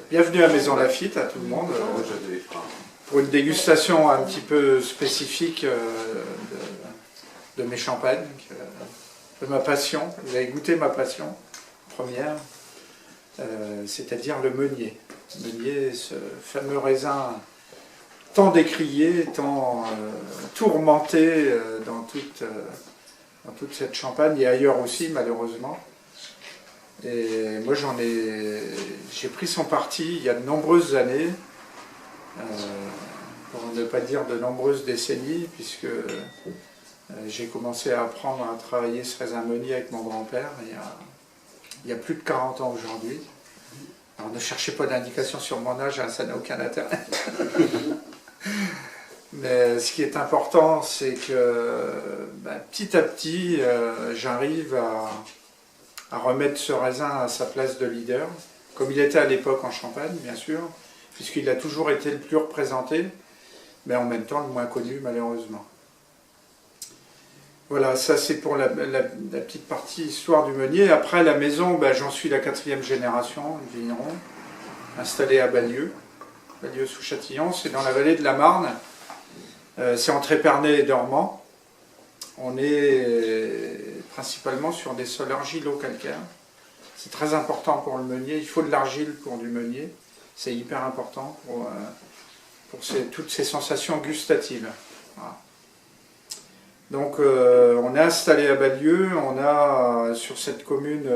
Bienvenue à Maison Laffitte, à tout le monde, pour une dégustation un petit peu spécifique de mes champagnes, de ma passion. Vous avez goûté ma passion première, c'est-à-dire le meunier. Le meunier, ce fameux raisin tant décrié, tant tourmenté dans toute cette Champagne et ailleurs aussi, malheureusement. Et moi, j'ai pris son parti il y a de nombreuses années, pour ne pas dire de nombreuses décennies, puisque j'ai commencé à apprendre à travailler ce raisin meunier avec mon grand-père il y a plus de 40 ans aujourd'hui. Alors ne cherchez pas d'indication sur mon âge, hein, ça n'a aucun intérêt. Mais ce qui est important, c'est que petit à petit, j'arrive à remettre ce raisin à sa place de leader, comme il était à l'époque en Champagne, bien sûr, puisqu'il a toujours été le plus représenté, mais en même temps le moins connu, malheureusement. Voilà, ça c'est pour la petite partie histoire du meunier. Après, la maison, j'en suis la 4e génération, de vigneron, installé à Ballieu sous Châtillon, c'est dans la vallée de la Marne, c'est entre Épernay et Dormans. On est principalement sur des sols argilo-calcaires. C'est très important pour le meunier, il faut de l'argile pour du meunier, c'est hyper important pour toutes ces sensations gustatives. Voilà. Donc on est installé à Ballieu, on a sur cette commune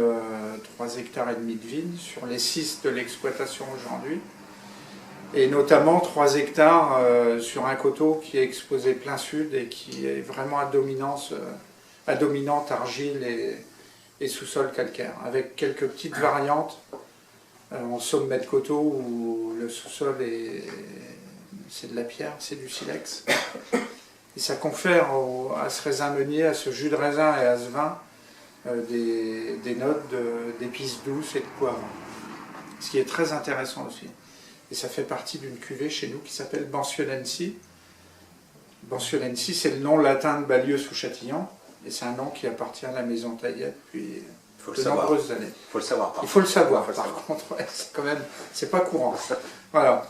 3,5 hectares de vignes, sur les 6 de l'exploitation aujourd'hui, et notamment 3 hectares sur un coteau qui est exposé plein sud et qui est vraiment à dominante argile et sous-sol calcaire, avec quelques petites variantes en sommet de coteau où le sous-sol c'est de la pierre, c'est du silex. Et ça confère à ce raisin meunier, à ce jus de raisin et à ce vin des notes d'épices douces et de poivre. Ce qui est très intéressant aussi. Et ça fait partie d'une cuvée chez nous qui s'appelle Bancionensi. Bancionensi, c'est le nom latin de Ballieu sous Châtillon. Et c'est un nom qui appartient à la maison Taillet depuis de nombreuses années. Il faut le savoir. Il faut le savoir, par contre. Ouais, c'est pas courant. Voilà.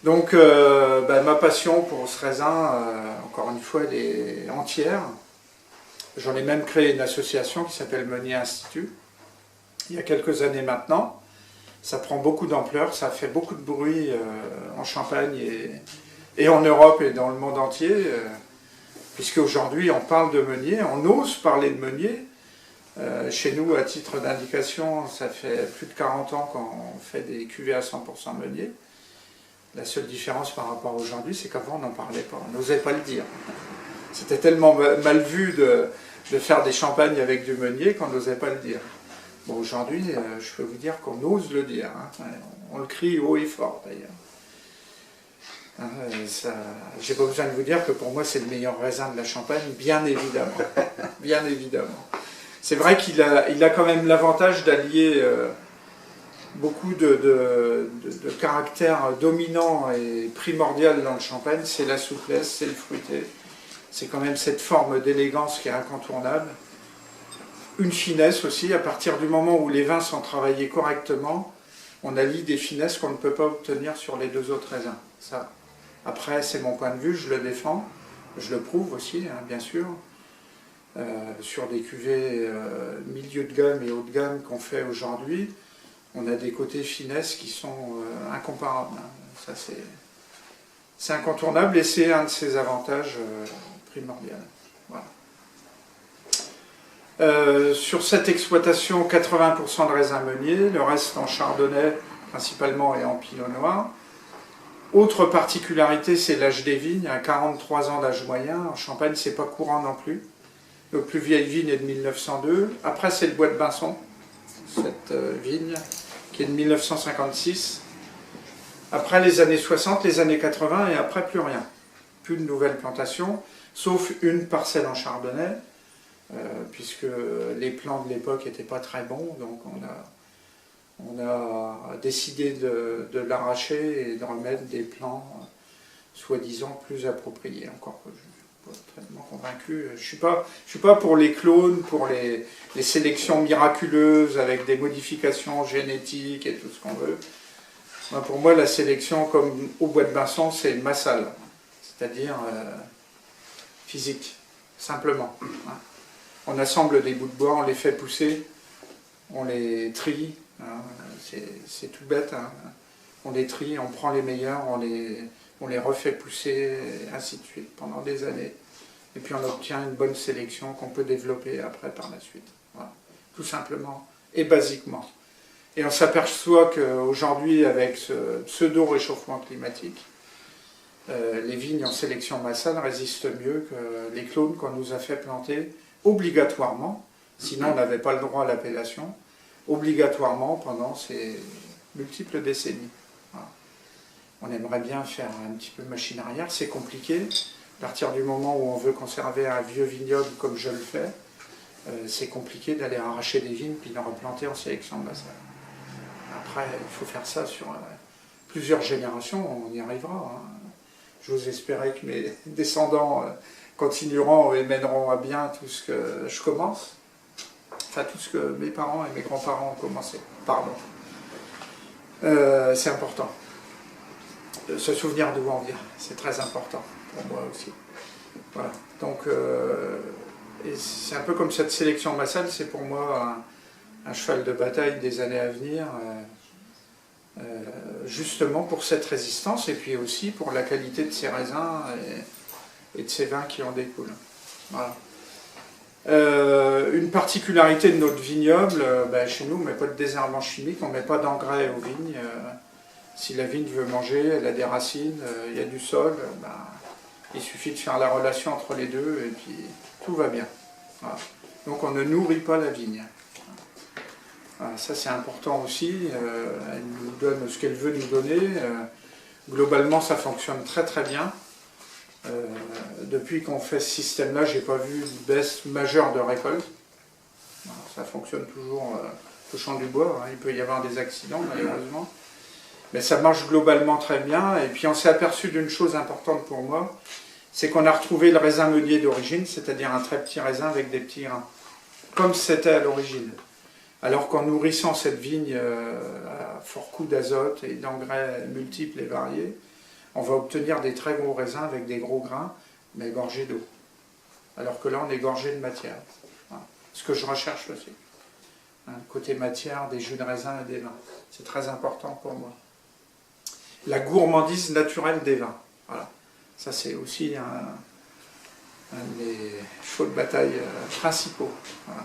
Donc, ma passion pour ce raisin, encore une fois, elle est entière. J'en ai même créé une association qui s'appelle Meunier Institut, il y a quelques années maintenant. Ça prend beaucoup d'ampleur, ça fait beaucoup de bruit en Champagne et en Europe et dans le monde entier, puisque aujourd'hui on parle de meunier, on ose parler de meunier. Chez nous, à titre d'indication, ça fait plus de 40 ans qu'on fait des cuvées à 100% meunier. La seule différence par rapport à aujourd'hui, c'est qu'avant on n'en parlait pas, on n'osait pas le dire. C'était tellement mal vu de faire des champagnes avec du meunier qu'on n'osait pas le dire. Bon, aujourd'hui, je peux vous dire qu'on ose le dire. Hein. On le crie haut et fort, d'ailleurs. J'ai pas besoin de vous dire que pour moi, c'est le meilleur raisin de la Champagne, bien évidemment. Bien évidemment. C'est vrai qu'il a quand même l'avantage d'allier beaucoup de caractères dominants et primordial dans le Champagne. C'est la souplesse, c'est le fruité. C'est quand même cette forme d'élégance qui est incontournable. Une finesse aussi, à partir du moment où les vins sont travaillés correctement, on allie des finesses qu'on ne peut pas obtenir sur les 2 autres raisins. Ça. Après, c'est mon point de vue, je le défends, je le prouve aussi, hein, bien sûr. Sur des cuvées milieu de gamme et haut de gamme qu'on fait aujourd'hui, on a des côtés finesse qui sont incomparables. Hein. Ça, c'est incontournable et c'est un de ses avantages primordiaux. Voilà. Sur cette exploitation, 80% de raisin meunier, le reste en chardonnay principalement et en pinot noir. Autre particularité, c'est l'âge des vignes, à 43 ans d'âge moyen. En Champagne, c'est pas courant non plus. Le plus vieille vigne est de 1902. Après, c'est le bois de Binson, cette vigne, qui est de 1956. Après les années 60, les années 80, et après plus rien. Plus de nouvelles plantations, sauf une parcelle en chardonnay. Puisque les plants de l'époque n'étaient pas très bons, donc on a décidé de l'arracher et de remettre des plants soi-disant plus appropriés. Encore que je ne suis pas tellement convaincu. Je suis pas pour les clones, pour les sélections miraculeuses avec des modifications génétiques et tout ce qu'on veut. Pour moi, la sélection, comme au Bois de Binson, c'est massal, c'est-à-dire physique, simplement. On assemble des bouts de bois, on les fait pousser, on les trie, c'est tout bête. On les trie, on prend les meilleurs, on les refait pousser, et ainsi de suite, pendant des années. Et puis on obtient une bonne sélection qu'on peut développer après par la suite. Voilà. Tout simplement et basiquement. Et on s'aperçoit qu'aujourd'hui, avec ce pseudo-réchauffement climatique, les vignes en sélection massale résistent mieux que les clones qu'on nous a fait planter obligatoirement, sinon on n'avait pas le droit à l'appellation, obligatoirement pendant ces multiples décennies. Voilà. On aimerait bien faire un petit peu machine arrière, c'est compliqué. À partir du moment où on veut conserver un vieux vignoble comme je le fais, c'est compliqué d'aller arracher des vignes puis d'en replanter en sélection massale. Après, il faut faire ça sur plusieurs générations, on y arrivera. J'ose espérer que mes descendants continueront et mèneront à bien tout ce que je commence. Enfin, tout ce que mes parents et mes grands-parents ont commencé. Pardon. C'est important. Se souvenir d'où on vient, c'est très important pour moi aussi. Voilà. Donc, c'est un peu comme cette sélection massale, c'est pour moi un cheval de bataille des années à venir, justement pour cette résistance et puis aussi pour la qualité de ces raisins et de ces vins qui en découlent. Voilà. Une particularité de notre vignoble, chez nous on ne met pas de désherbant chimique, on ne met pas d'engrais aux vignes. Si la vigne veut manger, elle a des racines, il y a du sol, il suffit de faire la relation entre les deux et puis tout va bien. Voilà. Donc on ne nourrit pas la vigne. Voilà, ça c'est important aussi, elle nous donne ce qu'elle veut nous donner. Globalement ça fonctionne très très bien. Depuis qu'on fait ce système-là, je n'ai pas vu une baisse majeure de récolte. Voilà, ça fonctionne toujours touchant du bois, il peut y avoir des accidents malheureusement. Mais ça marche globalement très bien. Et puis on s'est aperçu d'une chose importante pour moi, c'est qu'on a retrouvé le raisin meunier d'origine, c'est-à-dire un très petit raisin avec des petits grains, comme c'était à l'origine. Alors qu'en nourrissant cette vigne à fort coup d'azote et d'engrais multiples et variés, on va obtenir des très gros raisins avec des gros grains, mais gorgés d'eau. Alors que là, on est gorgé de matière. Voilà. Ce que je recherche aussi. Côté matière, des jus de raisin et des vins. C'est très important pour moi. La gourmandise naturelle des vins. Voilà. Ça, c'est aussi un des chevaux de bataille principaux. Voilà.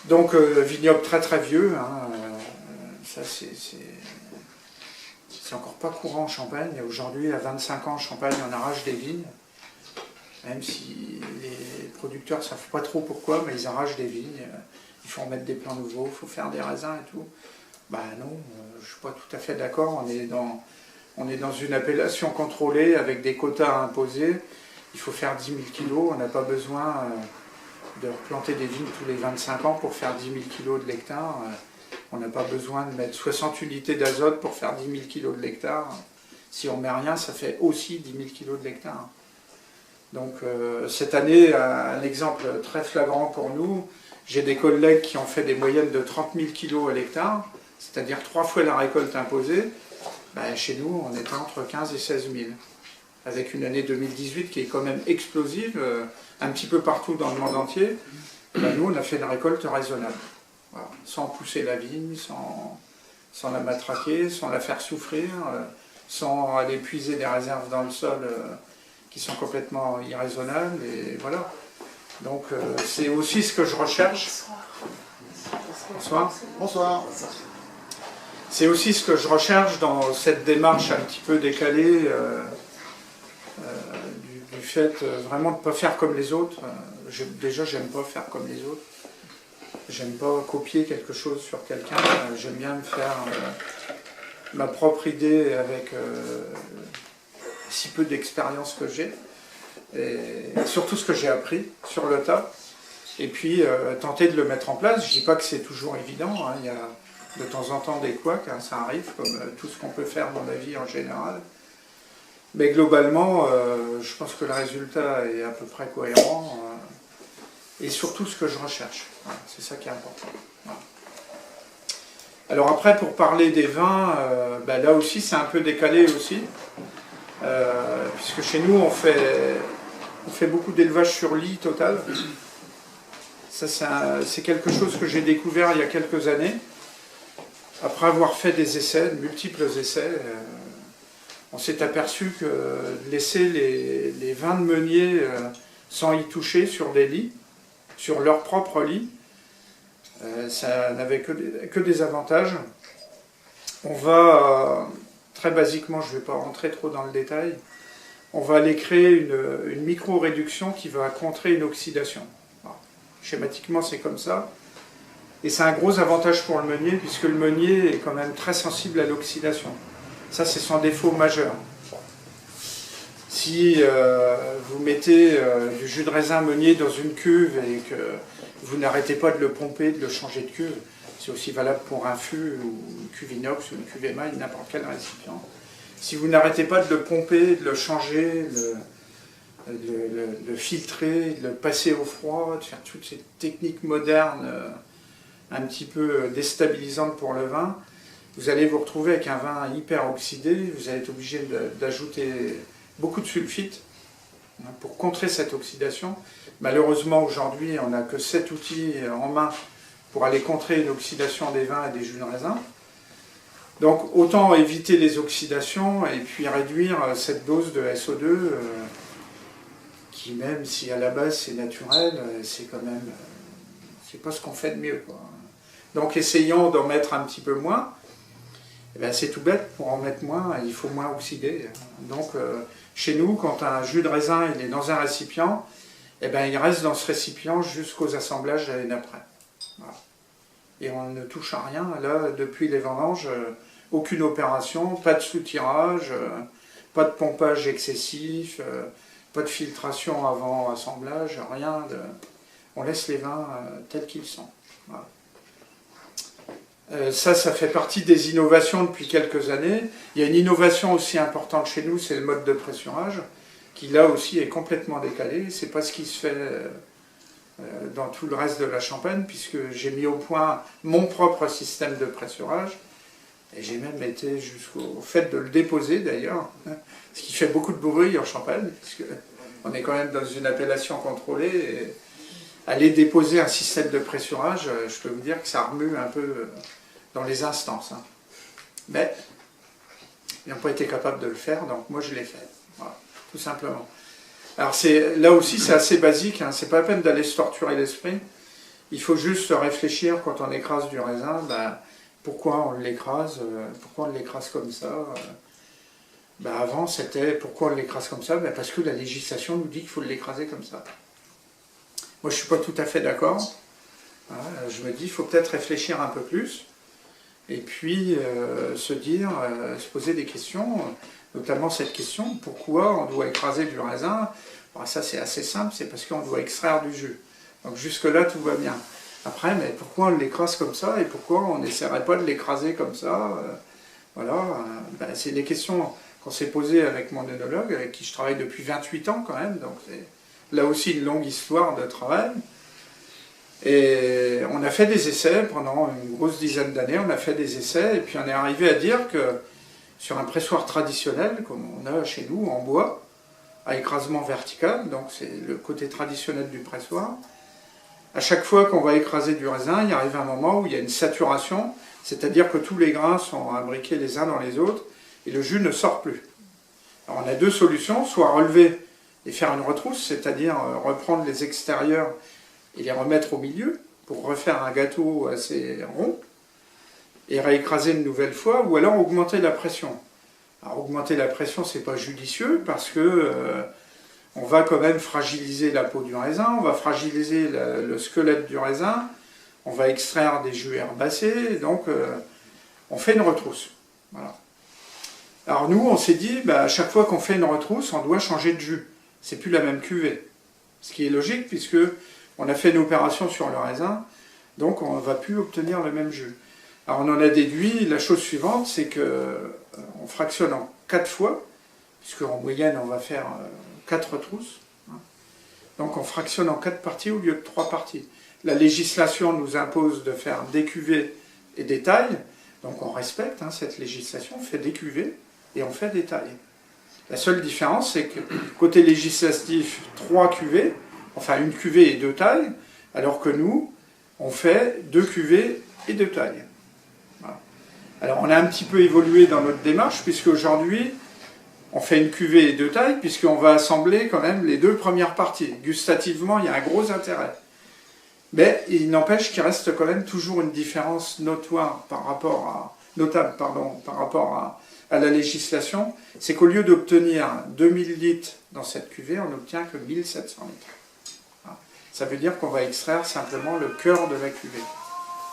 Donc, vignoble très très vieux. Ça, c'est encore pas courant en Champagne. Aujourd'hui, à 25 ans en Champagne, on arrache des vignes. Même si les producteurs ne savent pas trop pourquoi, mais ils arrachent des vignes. Il faut en mettre des plants nouveaux, il faut faire des raisins et tout. Non, je ne suis pas tout à fait d'accord. On est dans une appellation contrôlée avec des quotas à imposer. Il faut faire 10 000 kilos. On n'a pas besoin de replanter des vignes tous les 25 ans pour faire 10 000 kilos de l'hectare. On n'a pas besoin de mettre 60 unités d'azote pour faire 10 000 kilos de l'hectare. Si on ne met rien, ça fait aussi 10 000 kilos de l'hectare. Donc cette année, un exemple très flagrant pour nous, j'ai des collègues qui ont fait des moyennes de 30 000 kilos à l'hectare, c'est-à-dire 3 fois la récolte imposée. Chez nous, on était entre 15 et 16 000, avec une année 2018 qui est quand même explosive, un petit peu partout dans le monde entier. Nous, on a fait une récolte raisonnable, voilà, sans pousser la vigne, sans la matraquer, sans la faire souffrir, sans aller puiser des réserves dans le sol qui sont complètement irraisonnables, et voilà. Donc c'est aussi ce que je recherche. Bonsoir. Bonsoir. C'est aussi ce que je recherche dans cette démarche un petit peu décalée du fait vraiment de ne pas faire comme les autres. Déjà, j'aime pas faire comme les autres. J'aime pas copier quelque chose sur quelqu'un. J'aime bien me faire ma propre idée avec si peu d'expérience que j'ai. Et surtout ce que j'ai appris sur le tas. Et puis tenter de le mettre en place. Je ne dis pas que c'est toujours évident. Il y a de temps en temps des couacs, ça arrive, comme tout ce qu'on peut faire dans la vie en général. Mais globalement, je pense que le résultat est à peu près cohérent. Et surtout ce que je recherche. Voilà, c'est ça qui est important. Voilà. Alors après, pour parler des vins, là aussi c'est un peu décalé aussi, puisque chez nous on fait beaucoup d'élevage sur lit total. Ça c'est quelque chose que j'ai découvert il y a quelques années. Après avoir fait des essais, de multiples essais, on s'est aperçu que laisser les vins de meunier sans y toucher sur des lits, sur leur propre lit, ça n'avait que des avantages. On va, très basiquement, je ne vais pas rentrer trop dans le détail, on va aller créer une micro-réduction qui va contrer une oxydation. Alors, schématiquement, c'est comme ça. Et c'est un gros avantage pour le meunier, puisque le meunier est quand même très sensible à l'oxydation. Ça, c'est son défaut majeur. Si vous mettez du jus de raisin meunier dans une cuve et que vous n'arrêtez pas de le pomper, de le changer de cuve, c'est aussi valable pour un fût ou une cuve inox ou une cuve émail, n'importe quel récipient. Si vous n'arrêtez pas de le pomper, de le changer, le filtrer, de le passer au froid, de faire toutes ces techniques modernes un petit peu déstabilisantes pour le vin, vous allez vous retrouver avec un vin hyper oxydé. Vous allez être obligé d'ajouter beaucoup de sulfite pour contrer cette oxydation. Malheureusement, aujourd'hui, on n'a que 7 outils en main pour aller contrer une oxydation des vins et des jus de raisin. Donc, autant éviter les oxydations et puis réduire cette dose de SO2 qui, même si à la base c'est naturel, c'est quand même... c'est pas ce qu'on fait de mieux, quoi. Donc, essayons d'en mettre un petit peu moins. Eh bien, c'est tout bête, pour en mettre moins, il faut moins oxyder. Donc, chez nous, quand un jus de raisin il est dans un récipient, eh bien, il reste dans ce récipient jusqu'aux assemblages l'année d'après. Voilà. Et on ne touche à rien. Là, depuis les vendanges, aucune opération, pas de soutirage, pas de pompage excessif, pas de filtration avant assemblage, rien de... On laisse les vins tels qu'ils sont. Voilà. Ça fait partie des innovations depuis quelques années. Il y a une innovation aussi importante chez nous, c'est le mode de pressurage, qui là aussi est complètement décalé. C'est pas ce qui se fait dans tout le reste de la Champagne, puisque j'ai mis au point mon propre système de pressurage, et j'ai même été jusqu'au fait de le déposer d'ailleurs, ce qui fait beaucoup de bruit en Champagne, puisque on est quand même dans une appellation contrôlée, et aller déposer un système de pressurage, je peux vous dire que ça remue un peu dans les instances. Mais ils n'ont pas été capables de le faire, donc moi je l'ai fait. Voilà, tout simplement. Alors là aussi c'est assez basique, c'est pas la peine d'aller se torturer l'esprit. Il faut juste réfléchir quand on écrase du raisin, pourquoi on l'écrase comme ça. Avant c'était pourquoi on l'écrase comme ça, parce que la législation nous dit qu'il faut l'écraser comme ça. Moi je ne suis pas tout à fait d'accord. Je me dis il faut peut-être réfléchir un peu plus. Et puis se poser des questions, notamment cette question, pourquoi on doit écraser du raisin? Ça c'est assez simple, c'est parce qu'on doit extraire du jus. Donc jusque-là tout va bien. Après, mais pourquoi on l'écrase comme ça et pourquoi on n'essaierait pas de l'écraser comme ça? C'est des questions qu'on s'est posées avec mon œnologue, avec qui je travaille depuis 28 ans quand même, donc c'est là aussi une longue histoire de travail. Et on a fait des essais pendant une grosse dizaine d'années, on a fait des essais, et puis on est arrivé à dire que sur un pressoir traditionnel, comme on a chez nous en bois, à écrasement vertical, donc c'est le côté traditionnel du pressoir, à chaque fois qu'on va écraser du raisin, il arrive un moment où il y a une saturation, c'est-à-dire que tous les grains sont imbriqués les uns dans les autres, et le jus ne sort plus. Alors on a deux solutions, soit relever et faire une retrousse, c'est-à-dire reprendre les extérieurs et les remettre au milieu pour refaire un gâteau assez rond et réécraser une nouvelle fois, ou alors augmenter la pression. Alors augmenter la pression, c'est pas judicieux parce que on va quand même fragiliser la peau du raisin, on va fragiliser le squelette du raisin, on va extraire des jus herbacés, donc on fait une retrousse. Voilà. Alors nous, on s'est dit, à chaque fois qu'on fait une retrousse, on doit changer de jus. C'est plus la même cuvée. Ce qui est logique puisque on a fait une opération sur le raisin, donc on ne va plus obtenir le même jus. Alors on en a déduit la chose suivante, c'est qu'on fractionne en 4 fois, puisque en moyenne on va faire 4 trousses. Donc on fractionne en 4 parties au lieu de 3 parties. La législation nous impose de faire des cuvées et des tailles, Donc on respecte cette législation, on fait des cuvées et on fait des tailles. La seule différence, c'est que côté législatif, 3 cuvées, enfin une cuvée et 2 tailles, alors que nous, on fait 2 cuvées et 2 tailles. Voilà. Alors on a un petit peu évolué dans notre démarche, puisque aujourd'hui, on fait une cuvée et 2 tailles, puisqu'on va assembler quand même les 2 premières parties. Gustativement, il y a un gros intérêt. Mais il n'empêche qu'il reste quand même toujours une différence notoire par rapport à la législation, c'est qu'au lieu d'obtenir 2000 litres dans cette cuvée, on n'obtient que 1700 litres. Voilà. Ça veut dire qu'on va extraire simplement le cœur de la cuvée.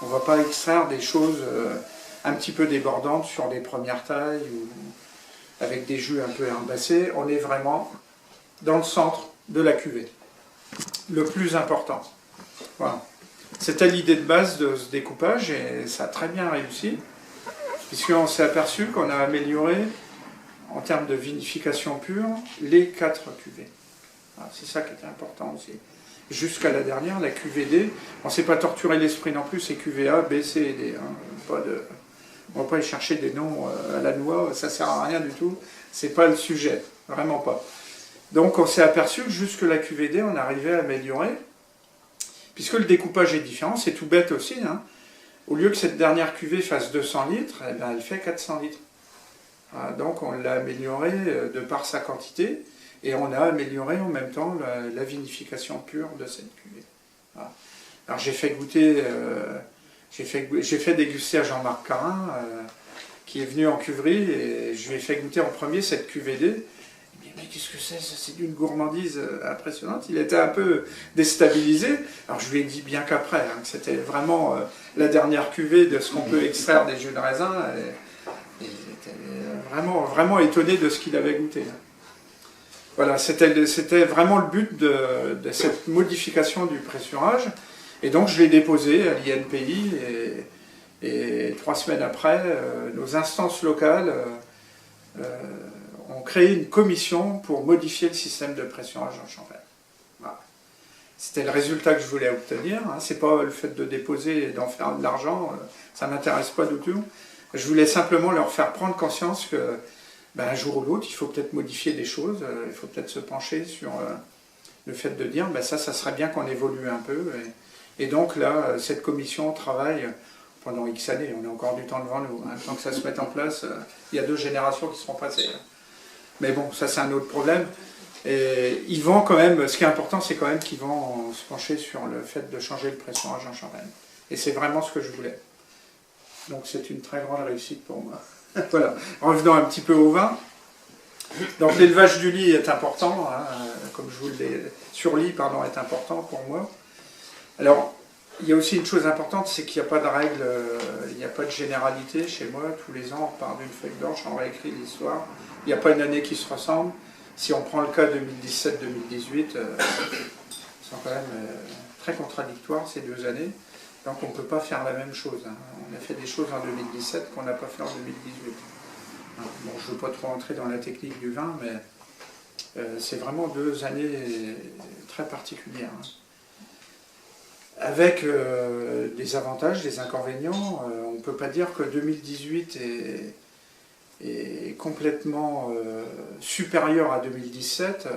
On ne va pas extraire des choses un petit peu débordantes sur les premières tailles ou avec des jus un peu herbacés. On est vraiment dans le centre de la cuvée. Le plus important. Voilà. C'était l'idée de base de ce découpage et ça a très bien réussi, puisqu'on s'est aperçu qu'on a amélioré, en termes de vinification pure, les 4 cuvées. Voilà, c'est ça qui était important aussi. Jusqu'à la dernière, la cuvée D, on ne s'est pas torturé l'esprit non plus, c'est cuvée A, B, C et D. On ne va pas y chercher des noms à la noix, ça ne sert à rien du tout, c'est pas le sujet, vraiment pas. Donc on s'est aperçu que jusque la cuvée D, on arrivait à améliorer, puisque le découpage est différent, c'est tout bête aussi. Au lieu que cette dernière cuvée fasse 200 litres, eh bien, elle fait 400 litres. Voilà, donc on l'a améliorée de par sa quantité, et on a amélioré en même temps la vinification pure de cette cuvée. Voilà. Alors j'ai fait goûter, j'ai fait déguster à Jean-Marc Carin, qui est venu en cuverie, et je lui ai fait goûter en premier cette cuvée D. Mais qu'est-ce que c'est? C'est d'une gourmandise impressionnante. Il était un peu déstabilisé. Alors je lui ai dit bien qu'après, que c'était vraiment la dernière cuvée de ce qu'on peut extraire des jus de raisin. Et il était vraiment, vraiment étonné de ce qu'il avait goûté. Voilà, c'était vraiment le but de cette modification du pressurage. Et donc je l'ai déposé à l'INPI et 3 semaines après, nos instances locales ont créé une commission pour modifier le système de pressurage en Champagne. Voilà. C'était le résultat que je voulais obtenir. C'est pas le fait de déposer et d'en faire de l'argent, ça ne m'intéresse pas du tout. Je voulais simplement leur faire prendre conscience que un jour ou l'autre, il faut peut-être modifier des choses, il faut peut-être se pencher sur le fait de dire ça serait bien qu'on évolue un peu. Et donc là, cette commission travaille pendant X années, on a encore du temps devant nous. Tant que ça se mette en place, il y a 2 générations qui seront passées. Mais bon, ça c'est un autre problème. Et ils vont quand même, ce qui est important, c'est quand même qu'ils vont se pencher sur le fait de changer le pressurage en Champagne. Et c'est vraiment ce que je voulais. Donc c'est une très grande réussite pour moi. Voilà. Revenons un petit peu au vin. Donc l'élevage du lit est important, comme je vous l'ai... Sur lit, pardon, est important pour moi. Alors, il y a aussi une chose importante, c'est qu'il n'y a pas de règle, il n'y a pas de généralité chez moi. Tous les ans, on part d'une feuille blanche, on réécrit l'histoire. Il n'y a pas une année qui se ressemble. Si on prend le cas 2017-2018, sont quand même très contradictoires ces 2 années. Donc on ne peut pas faire la même chose. On a fait des choses en 2017 qu'on n'a pas fait en 2018. Bon, je ne veux pas trop entrer dans la technique du vin, mais c'est vraiment 2 années très particulières. Avec des avantages, des inconvénients. On ne peut pas dire que 2018 est complètement supérieur à 2017.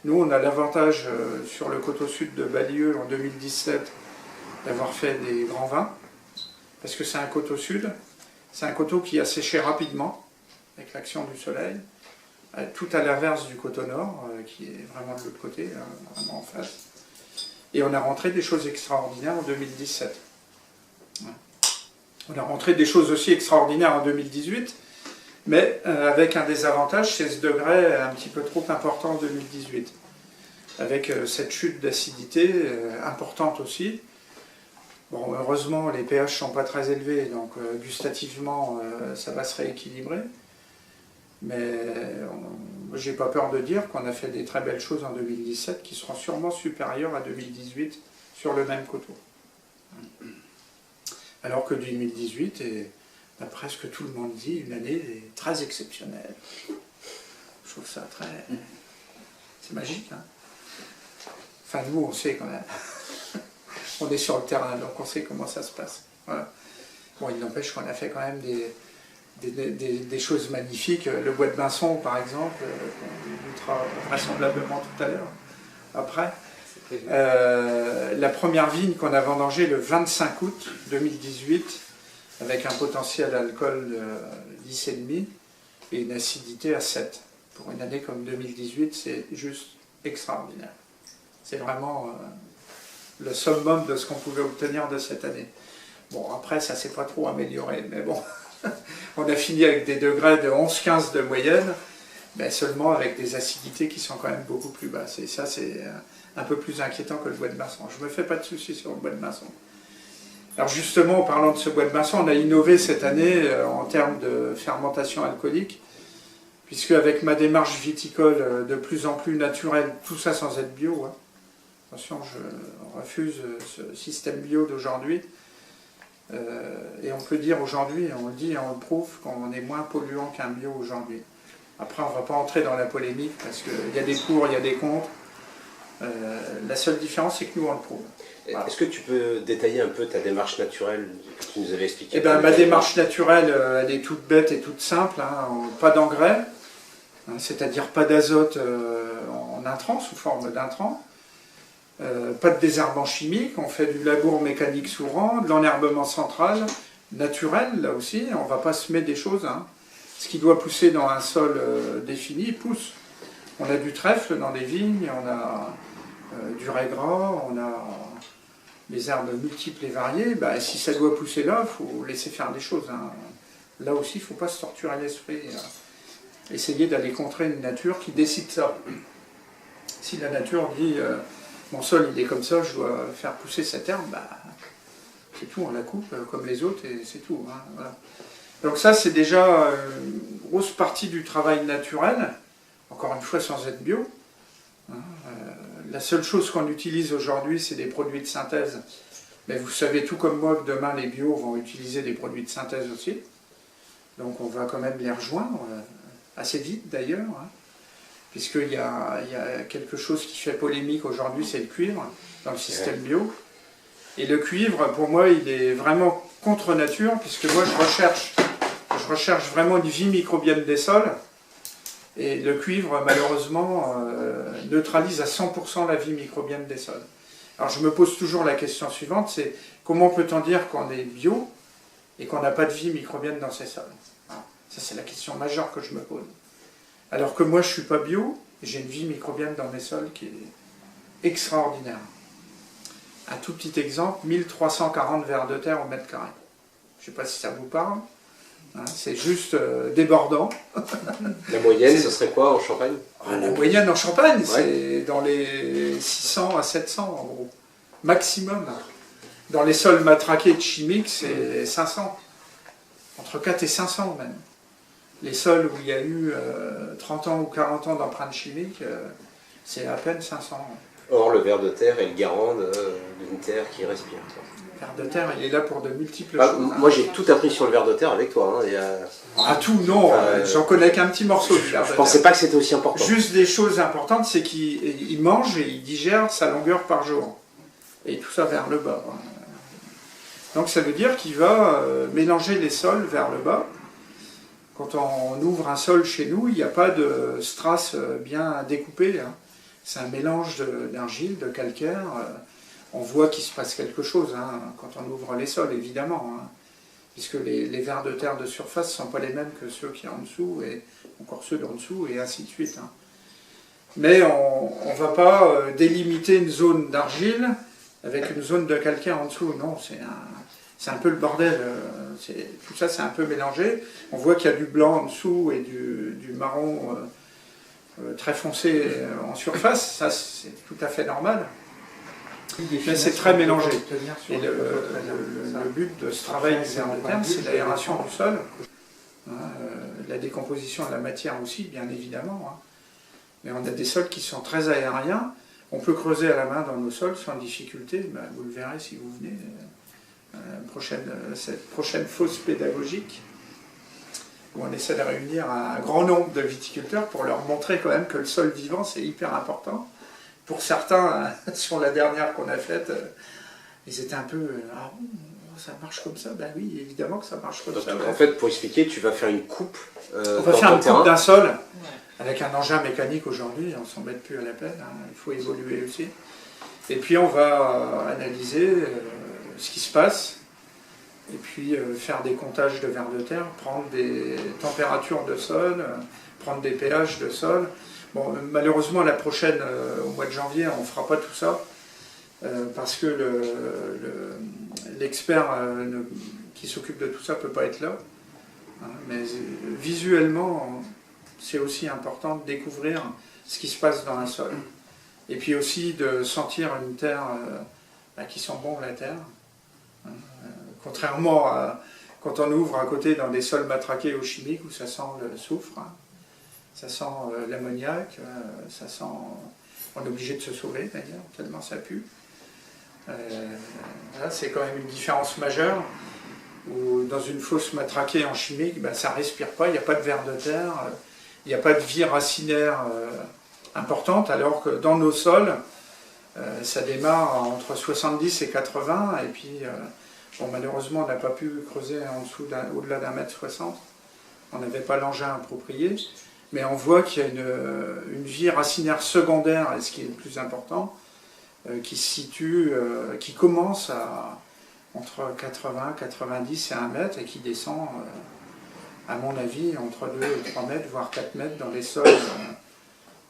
Nous, on a l'avantage sur le coteau sud de Ballieu en 2017 d'avoir fait des grands vins, parce que c'est un coteau sud, c'est un coteau qui a séché rapidement avec l'action du soleil, tout à l'inverse du coteau nord, qui est vraiment de l'autre côté, vraiment en face. Et on a rentré des choses extraordinaires en 2017. On a rentré des choses aussi extraordinaires en 2018, mais avec un désavantage, c'est ce degré un petit peu trop important en 2018. Avec cette chute d'acidité importante aussi. Bon, heureusement, les pH ne sont pas très élevés, donc gustativement, ça va se rééquilibrer. Mais j'ai pas peur de dire qu'on a fait des très belles choses en 2017 qui seront sûrement supérieures à 2018 sur le même coteau. Alors que 2018 est, d'après ce que tout le monde dit, une année très exceptionnelle. Je trouve ça très... C'est magique, hein. Enfin, nous, on sait quand même. On est sur le terrain, donc on sait comment ça se passe. Voilà. Bon, il n'empêche qu'on a fait quand même des choses magnifiques. Le bois de Binson, par exemple, qu'on goûtera vraisemblablement tout à l'heure, après. La première vigne qu'on a vendangée le 25 août 2018, avec un potentiel d'alcool de 10,5 et une acidité à 7. Pour une année comme 2018, c'est juste extraordinaire. C'est vraiment le summum de ce qu'on pouvait obtenir de cette année. Bon, après, ça s'est pas trop amélioré, mais bon, on a fini avec des degrés de 11-15 de moyenne, mais seulement avec des acidités qui sont quand même beaucoup plus basses. Et ça, c'est un peu plus inquiétant que le bois de Binson. Je me fais pas de soucis sur le bois de Binson. Alors justement, en parlant de ce bois de Binson, on a innové cette année en termes de fermentation alcoolique, puisque avec ma démarche viticole de plus en plus naturelle, tout ça sans être bio, hein. Attention, je refuse ce système bio d'aujourd'hui, et on peut dire aujourd'hui, on le dit et on le prouve, qu'on est moins polluant qu'un bio aujourd'hui. Après, on ne va pas entrer dans la polémique, parce qu'il y a des pour, il y a des contre. La seule différence, c'est que nous, on le prouve. Voilà. Est-ce que tu peux détailler un peu ta démarche naturelle que tu nous avais expliqué? Eh ben, ma démarche naturelle, elle est toute bête et toute simple, hein. Pas d'engrais, hein, c'est-à-dire pas d'azote en intrant, sous forme d'intrant, pas de désherbant chimique, on fait du labour mécanique sous rang, de l'enherbement central, naturel, là aussi, on ne va pas semer des choses, hein. Ce qui doit pousser dans un sol défini pousse. On a du trèfle dans les vignes, on a du raiggras, on a les herbes multiples et variées. Ben, si ça doit pousser là, il faut laisser faire des choses, hein. Là aussi, il ne faut pas se torturer l'esprit. Essayer d'aller contrer une nature qui décide ça. Si la nature dit mon sol il est comme ça, je dois faire pousser cette herbe, ben, c'est tout, on la coupe comme les autres et c'est tout, hein, voilà. Donc ça, c'est déjà une grosse partie du travail naturel, encore une fois sans être bio. La seule chose qu'on utilise aujourd'hui, c'est des produits de synthèse. Mais vous savez tout comme moi que demain, les bio vont utiliser des produits de synthèse aussi. Donc on va quand même les rejoindre, assez vite d'ailleurs, hein, puisqu'il y a quelque chose qui fait polémique aujourd'hui, c'est le cuivre dans le système bio. Et le cuivre, pour moi, il est vraiment contre nature, puisque moi, je recherche vraiment une vie microbienne des sols. Et le cuivre, malheureusement, neutralise à 100% la vie microbienne des sols. Alors je me pose toujours la question suivante, c'est comment peut-on dire qu'on est bio et qu'on n'a pas de vie microbienne dans ces sols? Voilà. Ça, c'est la question majeure que je me pose. Alors que moi, je ne suis pas bio, et j'ai une vie microbienne dans mes sols qui est extraordinaire. Un tout petit exemple, 1340 vers de terre au mètre carré. Je ne sais pas si ça vous parle. C'est juste débordant. La moyenne, ce serait quoi en Champagne? La moyenne en Champagne, c'est dans les 600 à 700 en gros. Maximum. Dans les sols matraqués de chimiques, c'est 500. Entre 4 et 500 même. Les sols où il y a eu 30 ans ou 40 ans d'empreintes chimiques, c'est à peine 500. Or, le ver de terre est le garant d'une terre qui respire. Le ver de terre, il est là pour de multiples choses. Moi, j'ai tout appris sur le ver de terre avec toi. Hein. Ah, tout, non, j'en connais qu'un petit morceau du ver de terre. Je pensais pas que c'était aussi important. Juste des choses importantes, c'est qu'il mange et il digère sa longueur par jour. Et tout ça vers le bas. Donc ça veut dire qu'il va mélanger les sols vers le bas. Quand on ouvre un sol chez nous, il n'y a pas de strass bien découpé, hein. C'est un mélange d'argile, de calcaire. On voit qu'il se passe quelque chose, hein, quand on ouvre les sols, évidemment. Hein, puisque les vers de terre de surface ne sont pas les mêmes que ceux qui sont en dessous, et encore ceux d'en dessous, et ainsi de suite. Hein. Mais on ne va pas délimiter une zone d'argile avec une zone de calcaire en dessous. Non, c'est un peu le bordel. Tout ça, c'est un peu mélangé. On voit qu'il y a du blanc en dessous et du marron très foncé en surface. Ça, c'est tout à fait normal. Mais c'est très mélangé. Et le but de ce travail du ver de terre, c'est l'aération du sol. La décomposition de la matière aussi, bien évidemment. Hein. Mais on a des sols qui sont très aériens. On peut creuser à la main dans nos sols sans difficulté. Ben, vous le verrez si vous venez. Cette prochaine fosse pédagogique, où on essaie de réunir un grand nombre de viticulteurs pour leur montrer quand même que le sol vivant, c'est hyper important. Pour certains, sur la dernière qu'on a faite, ils étaient un peu ça marche comme ça? Ben oui, évidemment que ça marche comme Donc, ça. en fait, pour expliquer, tu vas faire une coupe On va dans faire ton une terrain. coupe d'un sol, avec un engin mécanique aujourd'hui, on ne s'en met plus à la peine, hein, il faut évoluer aussi. Et puis on va analyser ce qui se passe, et puis faire des comptages de vers de terre, prendre des températures de sol, prendre des pH de sol. Bon, malheureusement, la prochaine, au mois de janvier, on ne fera pas tout ça, parce que l'expert qui s'occupe de tout ça ne peut pas être là. Hein, mais visuellement, c'est aussi important de découvrir ce qui se passe dans un sol. Et puis aussi de sentir une terre qui sent bon la terre. Hein, contrairement à quand on ouvre à côté dans des sols matraqués ou chimiques où ça sent le soufre, hein, ça sent l'ammoniac, ça sent... On est obligé de se sauver d'ailleurs, tellement ça pue. Là, c'est quand même une différence majeure. Où dans une fosse matraquée en chimique, ben, ça ne respire pas, il n'y a pas de vers de terre, il n'y a pas de vie racinaire importante, alors que dans nos sols, ça démarre entre 70 et 80, et puis bon, malheureusement on n'a pas pu creuser au-delà d'un mètre 60, on n'avait pas l'engin approprié, mais on voit qu'il y a une vie racinaire secondaire, et ce qui est le plus important, qui se situe, qui commence entre 80, 90 et 1 mètre et qui descend, à mon avis, entre 2 et 3 mètres, voire 4 mètres dans les sols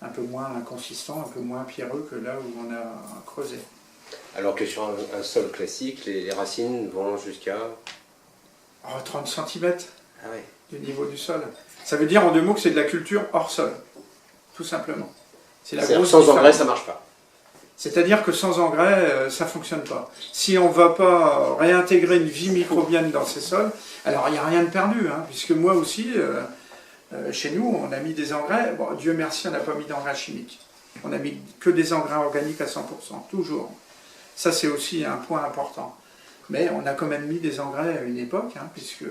un peu moins consistants, un peu moins pierreux que là où on a creusé. Alors que sur un sol classique, les racines vont jusqu'à 30 cm du niveau du sol. Ça veut dire en 2 mots que c'est de la culture hors sol, tout simplement. C'est la grosse sans différence. engrais, ça ne marche pas. C'est-à-dire que sans engrais, ça ne fonctionne pas. Si on ne va pas réintégrer une vie microbienne dans ces sols, alors il n'y a rien de perdu, hein, puisque moi aussi, chez nous, on a mis des engrais. Bon, Dieu merci, on n'a pas mis d'engrais chimiques. On n'a mis que des engrais organiques à 100%, toujours. Ça, c'est aussi un point important. Mais on a quand même mis des engrais à une époque, hein, puisque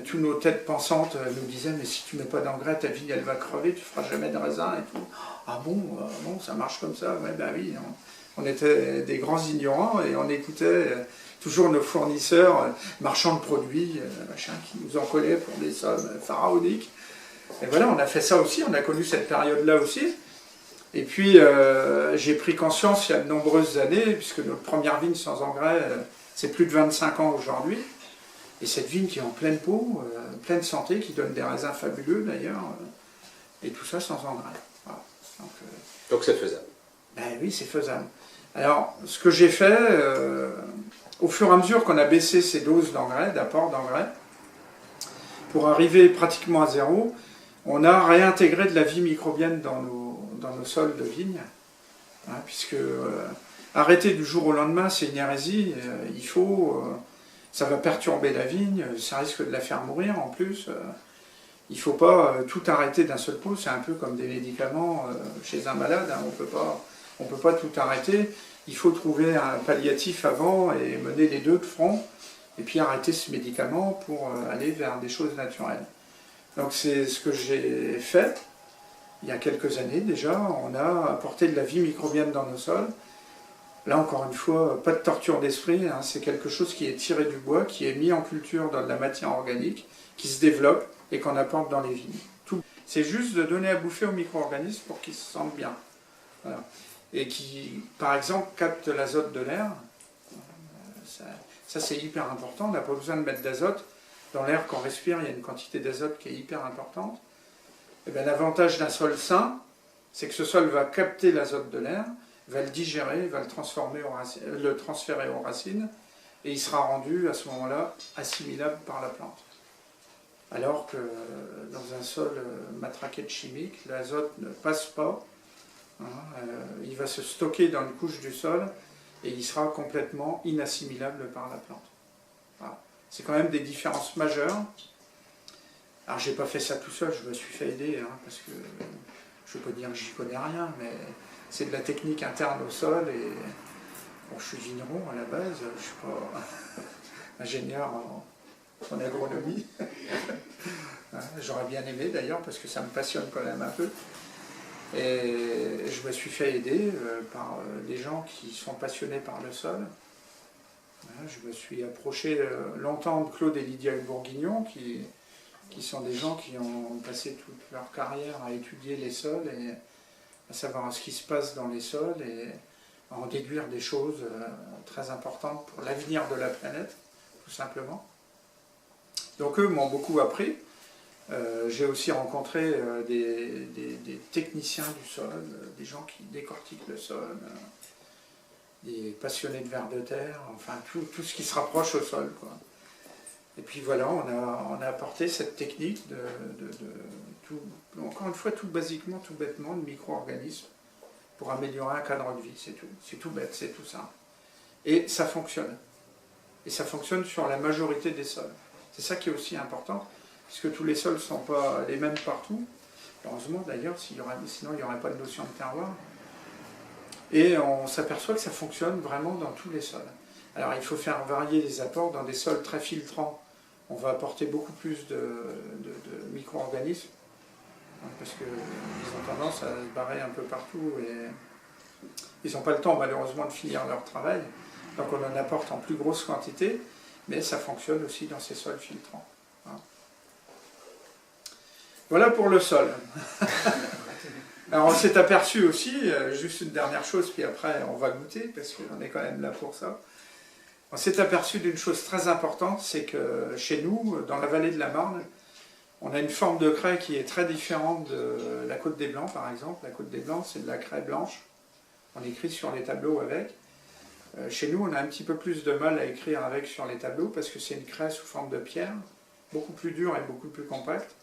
toutes nos têtes pensantes nous disaient « mais si tu ne mets pas d'engrais, ta vigne, elle va crever, tu ne feras jamais de raisin et tout. » Ah bon, ça marche comme ça? Ouais, ben oui, on était des grands ignorants et on écoutait toujours nos fournisseurs, marchands de produits, qui nous en collaient pour des sommes pharaoniques. Et voilà, on a fait ça aussi, on a connu cette période-là aussi. Et puis, j'ai pris conscience il y a de nombreuses années, puisque notre première vigne sans engrais, c'est plus de 25 ans aujourd'hui. Et cette vigne qui est en pleine peau, pleine santé, qui donne des raisins fabuleux d'ailleurs, et tout ça sans engrais. Voilà. Donc c'est faisable. Ben oui, c'est faisable. Alors, ce que j'ai fait, au fur et à mesure qu'on a baissé ces doses d'engrais, d'apport d'engrais, pour arriver pratiquement à zéro, on a réintégré de la vie microbienne dans nos sols de vigne, hein, puisque arrêter du jour au lendemain, c'est une hérésie, ça va perturber la vigne, ça risque de la faire mourir en plus. Il ne faut pas tout arrêter d'un seul coup, c'est un peu comme des médicaments chez un malade, hein, on peut pas tout arrêter. Il faut trouver un palliatif avant et mener les deux de front, et puis arrêter ce médicament pour aller vers des choses naturelles. Donc c'est ce que j'ai fait il y a quelques années déjà, on a apporté de la vie microbienne dans nos sols. Là encore une fois, pas de torture d'esprit, hein, c'est quelque chose qui est tiré du bois, qui est mis en culture dans de la matière organique, qui se développe et qu'on apporte dans les vignes. C'est juste de donner à bouffer aux micro-organismes pour qu'ils se sentent bien. Voilà. Et qui, par exemple, captent l'azote de l'air. Ça c'est hyper important, on n'a pas besoin de mettre d'azote. Dans l'air qu'on respire, il y a une quantité d'azote qui est hyper importante. Et bien, l'avantage d'un sol sain, c'est que ce sol va capter l'azote de l'air, va le digérer, va le transférer aux racines, et il sera rendu à ce moment-là assimilable par la plante. Alors que dans un sol matraqué de chimique, l'azote ne passe pas, hein, il va se stocker dans une couche du sol, et il sera complètement inassimilable par la plante. Voilà. C'est quand même des différences majeures. Alors j'ai pas fait ça tout seul, je me suis fait aider, hein, parce que je peux dire que j'y connais rien, mais c'est de la technique interne au sol, et bon, je suis vigneron à la base, je suis pas ingénieur en agronomie. J'aurais bien aimé d'ailleurs, parce que ça me passionne quand même un peu. Et je me suis fait aider par des gens qui sont passionnés par le sol. Voilà, je me suis approché longtemps de Claude et Lydia Bourguignon, qui sont des gens qui ont passé toute leur carrière à étudier les sols et à savoir ce qui se passe dans les sols et à en déduire des choses très importantes pour l'avenir de la planète, tout simplement. Donc eux m'ont beaucoup appris. J'ai aussi rencontré des techniciens du sol, des gens qui décortiquent le sol, des passionnés de vers de terre, enfin tout ce qui se rapproche au sol, quoi. Et puis voilà, on a apporté cette technique tout, encore une fois, tout basiquement, tout bêtement, de micro-organismes pour améliorer un cadre de vie, c'est tout. C'est tout bête, c'est tout simple. Et ça fonctionne. Et ça fonctionne sur la majorité des sols. C'est ça qui est aussi important, puisque tous les sols ne sont pas les mêmes partout. Heureusement d'ailleurs, sinon il n'y aurait pas de notion de terroir. Et on s'aperçoit que ça fonctionne vraiment dans tous les sols. Alors il faut faire varier les apports dans des sols très filtrants. On va apporter beaucoup plus de micro-organismes, parce qu'ils ont tendance à se barrer un peu partout et ils n'ont pas le temps malheureusement de finir leur travail. Donc on en apporte en plus grosse quantité, mais ça fonctionne aussi dans ces sols filtrants. Voilà pour le sol. Alors on s'est aperçu aussi, juste une dernière chose, puis après on va goûter, parce qu'on est quand même là pour ça. On s'est aperçu d'une chose très importante, c'est que chez nous, dans la vallée de la Marne, on a une forme de craie qui est très différente de la Côte des Blancs, par exemple. La Côte des Blancs, c'est de la craie blanche. On écrit sur les tableaux avec. Chez nous, on a un petit peu plus de mal à écrire avec sur les tableaux, parce que c'est une craie sous forme de pierre, beaucoup plus dure et beaucoup plus compacte.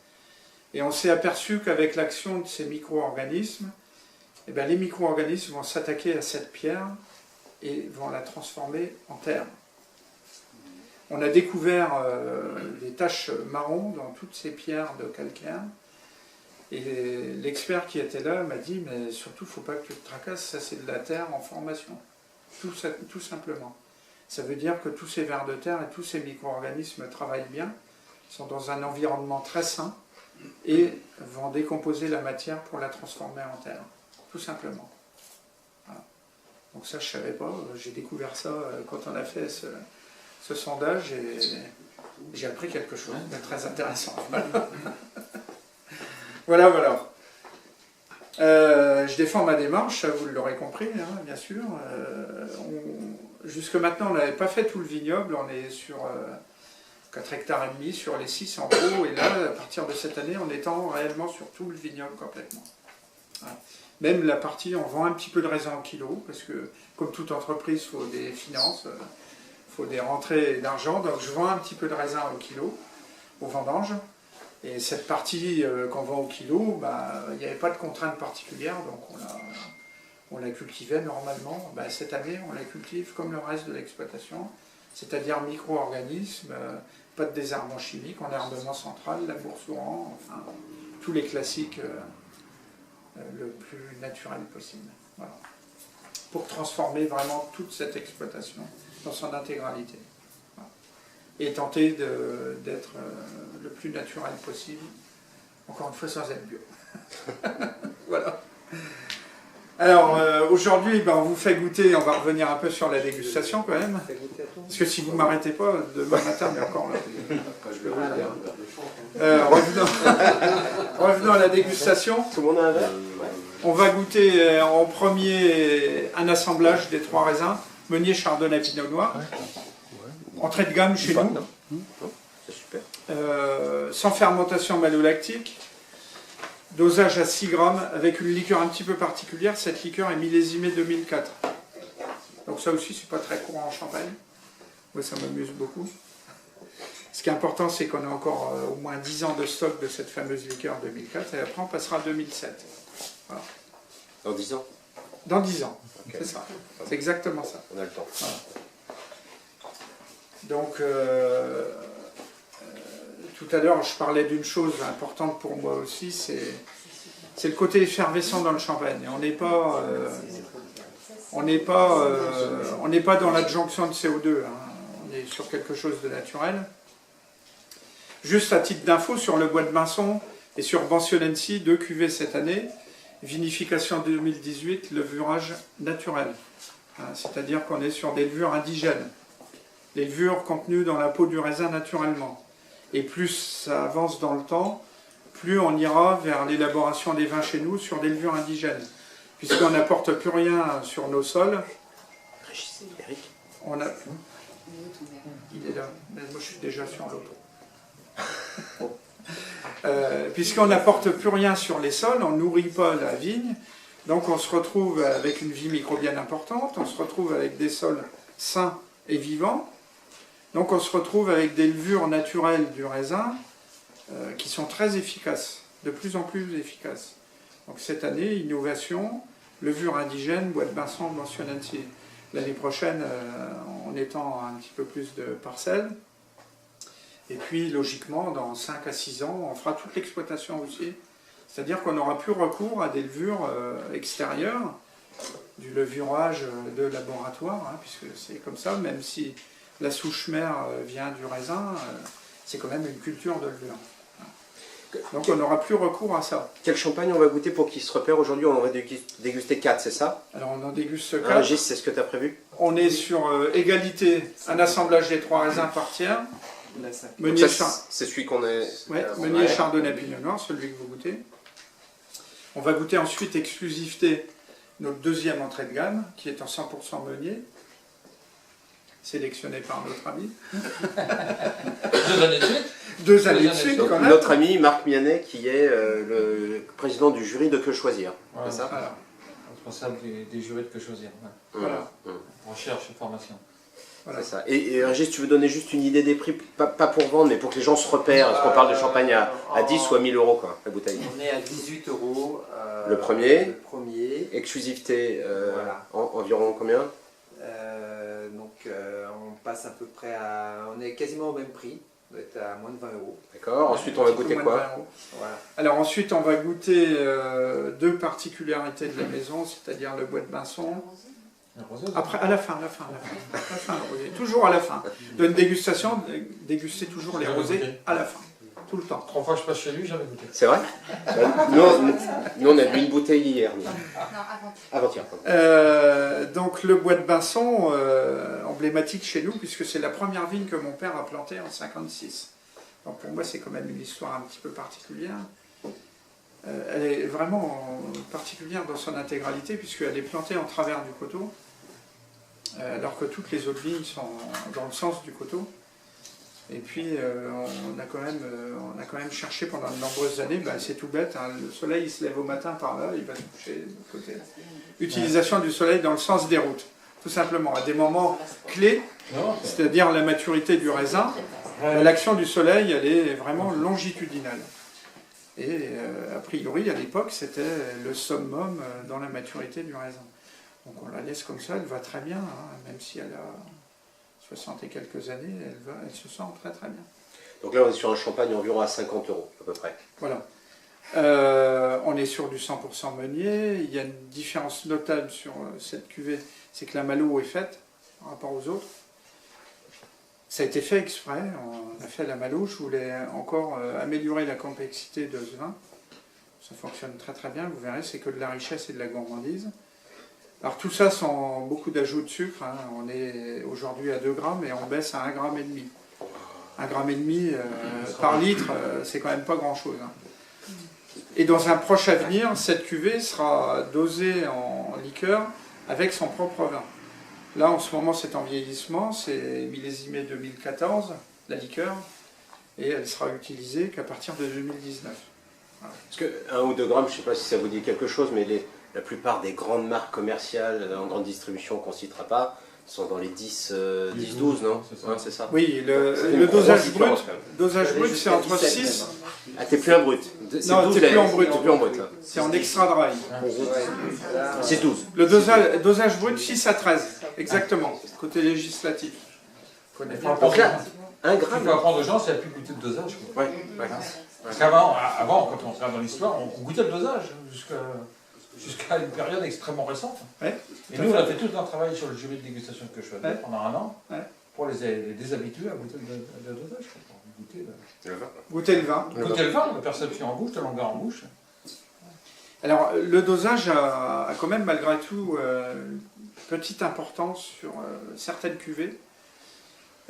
Et on s'est aperçu qu'avec l'action de ces micro-organismes, eh bien, les micro-organismes vont s'attaquer à cette pierre et vont la transformer en terre. On a découvert des taches marron dans toutes ces pierres de calcaire. Et l'expert qui était là m'a dit, mais surtout, il ne faut pas que tu te tracasses, ça c'est de la terre en formation. Tout simplement. Ça veut dire que tous ces vers de terre et tous ces micro-organismes travaillent bien, sont dans un environnement très sain, et vont décomposer la matière pour la transformer en terre, tout simplement. Voilà. Donc ça, je ne savais pas, j'ai découvert ça quand on a fait ce sondage, et j'ai appris quelque chose de très intéressant. Voilà. Je défends ma démarche, vous l'aurez compris, hein, bien sûr. Jusque maintenant, on n'avait pas fait tout le vignoble, on est sur 4 hectares et demi sur les 6 en gros, et là, à partir de cette année, on étend réellement sur tout le vignoble complètement. Voilà. Même la partie, on vend un petit peu de raisin au kilo, parce que, comme toute entreprise, il faut des finances, il faut des rentrées d'argent, donc je vends un petit peu de raisin au kilo, au vendange, et cette partie qu'on vend au kilo, il n'y avait pas de contrainte particulière, donc on la cultivait normalement. Cette année, on la cultive comme le reste de l'exploitation, c'est-à-dire micro-organismes, pas de désherbant chimique, enherbement central, labour sourant, enfin, tous les classiques le plus naturel possible. Voilà. Pour transformer vraiment toute cette exploitation dans son intégralité. Voilà. Et tenter d'être le plus naturel possible, encore une fois sans être bio. Voilà. Alors, aujourd'hui, on vous fait goûter, on va revenir un peu sur la dégustation quand même. Parce que si vous ne m'arrêtez pas, demain matin, mais encore là. Revenons à la dégustation. Tout le monde a un verre? On va goûter en premier un assemblage des 3 raisins, Meunier, Chardonnay, Pinot Noir. Entrée de gamme chez nous. C'est super. Sans fermentation malolactique. Dosage à 6 grammes avec une liqueur un petit peu particulière. Cette liqueur est millésimée 2004. Donc ça aussi, c'est pas très courant en Champagne. Moi, ça m'amuse beaucoup. Ce qui est important, c'est qu'on a encore au moins 10 ans de stock de cette fameuse liqueur 2004. Et après, on passera à 2007. Voilà. Dans 10 ans? Dans 10 ans, okay. C'est ça. C'est exactement ça. On a le temps. Voilà. Donc, tout à l'heure, je parlais d'une chose importante pour moi aussi, c'est le côté effervescent dans le champagne. On n'est pas, dans l'adjonction de CO2, hein. On est sur quelque chose de naturel. Juste à titre d'info, sur le bois de Binson et sur Bancionensi, 2 cuvées cette année, vinification 2018, levurage naturel. Hein, c'est-à-dire qu'on est sur des levures indigènes. les levures contenues dans la peau du raisin naturellement. Et plus ça avance dans le temps, plus on ira vers l'élaboration des vins chez nous sur des levures indigènes. Puisqu'on n'apporte plus rien sur nos sols. Eric. On a... Il est là, mais moi je suis déjà sur l'autre. Puisqu'on n'apporte plus rien sur les sols, on ne nourrit pas la vigne, donc on se retrouve avec une vie microbienne importante, on se retrouve avec des sols sains et vivants, donc on se retrouve avec des levures naturelles du raisin qui sont très efficaces, de plus en plus efficaces. Donc cette année, innovation, levure indigène, bois de Binson, Mentionensi. L'année prochaine, on étend un petit peu plus de parcelles. Et puis, logiquement, dans 5 à 6 ans, on fera toute l'exploitation aussi. C'est-à-dire qu'on n'aura plus recours à des levures extérieures, du levurage de laboratoire, hein, puisque c'est comme ça, même si la souche mère vient du raisin, c'est quand même une culture de levure. Donc on n'aura plus recours à ça. Quel champagne on va goûter pour qu'il se repère? Aujourd'hui, on va déguster 4, c'est ça? Alors on en déguste 4. Régis, c'est ce que tu as prévu? On est sur égalité, un assemblage des 3 raisins par tiers. Meunier, c'est celui qu'on est... Meunier, Chardonnay, Pinot Noir, celui que vous goûtez. On va goûter ensuite exclusivité, notre deuxième entrée de gamme, qui est en 100% Meunier, sélectionné par notre ami. 2 années de suite. 2 années de suite, quand même. Notre ami Marc Mianet, qui est le président du jury de Que Choisir. Voilà. C'est ça? Voilà. Responsable des jurys de Que Choisir. Ouais. Voilà. Recherche et formation. Voilà. C'est ça. Et Régis, tu veux donner juste une idée des prix, pas pour vendre, mais pour que les gens se repèrent. Est-ce qu'on parle de champagne à 10 ou à 1000 euros, quoi, la bouteille? On est à 18 euros. Le premier. Le premier. Exclusivité, Voilà. environ combien? On passe à peu près à... On est quasiment au même prix. On doit être à moins de 20 euros. D'accord. Ensuite, on va goûter quoi? Voilà. Alors ensuite, on va goûter 2 particularités de la maison, c'est-à-dire le bois de Binson. Après, à la fin, le rosé. Toujours à la fin. D'une dégustation, déguster toujours les rosés à la fin. Tout le temps. 3 fois que je passe chez lui, j'avais goûté. C'est vrai? Nous, on a bu une bouteille hier. Non, Avant-hier. Donc le bois de Binson, emblématique chez nous, puisque c'est la première vigne que mon père a plantée en 56. Donc pour moi, c'est quand même une histoire un petit peu particulière. Elle est vraiment particulière dans son intégralité, puisqu'elle est plantée en travers du coteau, alors que toutes les autres vignes sont dans le sens du coteau. Et puis on a quand même cherché pendant de nombreuses années, c'est tout bête, hein, le soleil il se lève au matin par là, il va se coucher de l'autre côté. Utilisation du soleil dans le sens des routes, tout simplement, à des moments clés, c'est-à-dire la maturité du raisin, l'action du soleil elle est vraiment longitudinale. Et a priori, à l'époque, c'était le summum dans la maturité du raisin. Donc on la laisse comme ça, elle va très bien, hein, même si elle a 60 et quelques années, elle se sent très très bien. Donc là, on est sur un champagne environ à 50 euros, à peu près. Voilà. On est sur du 100% Meunier. Il y a une différence notable sur cette cuvée, c'est que la malo est faite par rapport aux autres. Ça a été fait exprès, on a fait la malo, je voulais encore améliorer la complexité de ce vin. Ça fonctionne très très bien, vous verrez, c'est que de la richesse et de la gourmandise. Alors tout ça sans beaucoup d'ajout de sucre, hein. On est aujourd'hui à 2 grammes et on baisse à 1,5 gramme. 1,5 gramme par litre, c'est quand même pas grand chose. Hein. Et dans un proche avenir, cette cuvée sera dosée en liqueur avec son propre vin. Là, en ce moment, c'est en vieillissement, c'est millésimé 2014, la liqueur, et elle sera utilisée qu'à partir de 2019. Voilà. Parce que 1 ou 2 grammes, je ne sais pas si ça vous dit quelque chose, mais la plupart des grandes marques commerciales en grande distribution qu'on ne citera pas sont dans les 10-12, non? C'est ça. Oui, le dosage brut, c'est entre 6... Ah, t'es plus un brut. Non, t'es plus en brut. Là. C'est en extra dry. C'est 12. Le dosage brut, 6 à 13, exactement, côté législatif. Donc là, 1 Ce qu'il gramme. faut apprendre aux gens, c'est à plus goûter le dosage. Quoi. Ouais. Parce qu'avant, quand on regarde dans l'histoire, on goûtait le dosage jusqu'à une période extrêmement récente. Ouais, et nous, on a fait tout un travail sur le jury de dégustation que je faisais pendant 1 an pour les déshabituer à goûter le dosage. Goûter le vin. Goûter le vin, la perception en bouche, la longueur en bouche. Alors, le dosage a quand même, malgré tout, une petite importance sur certaines cuvées.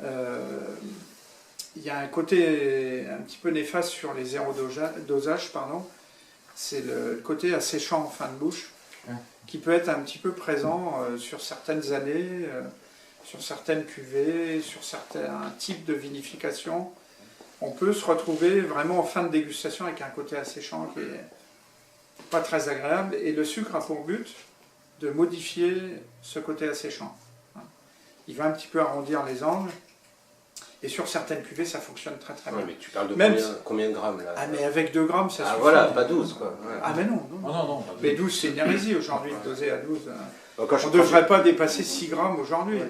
Il y a un côté un petit peu néfaste sur les zéro dosages, c'est le côté asséchant en fin de bouche, qui peut être un petit peu présent sur certaines années, sur certaines cuvées, sur certains types de vinification. On peut se retrouver vraiment en fin de dégustation avec un côté asséchant qui est pas très agréable, et le sucre a pour but de modifier ce côté asséchant. Il va un petit peu arrondir les angles, et sur certaines cuvées ça fonctionne très très bien. Mais tu parles de Même combien de grammes là? Ah mais avec 2 grammes ça suffit. Ah voilà, pas 12 quoi. Ouais. Ah mais non, Non. Mais 12 c'est une hérésie aujourd'hui de doser à 12. Donc, On ne devrait pas dépasser 6 grammes aujourd'hui.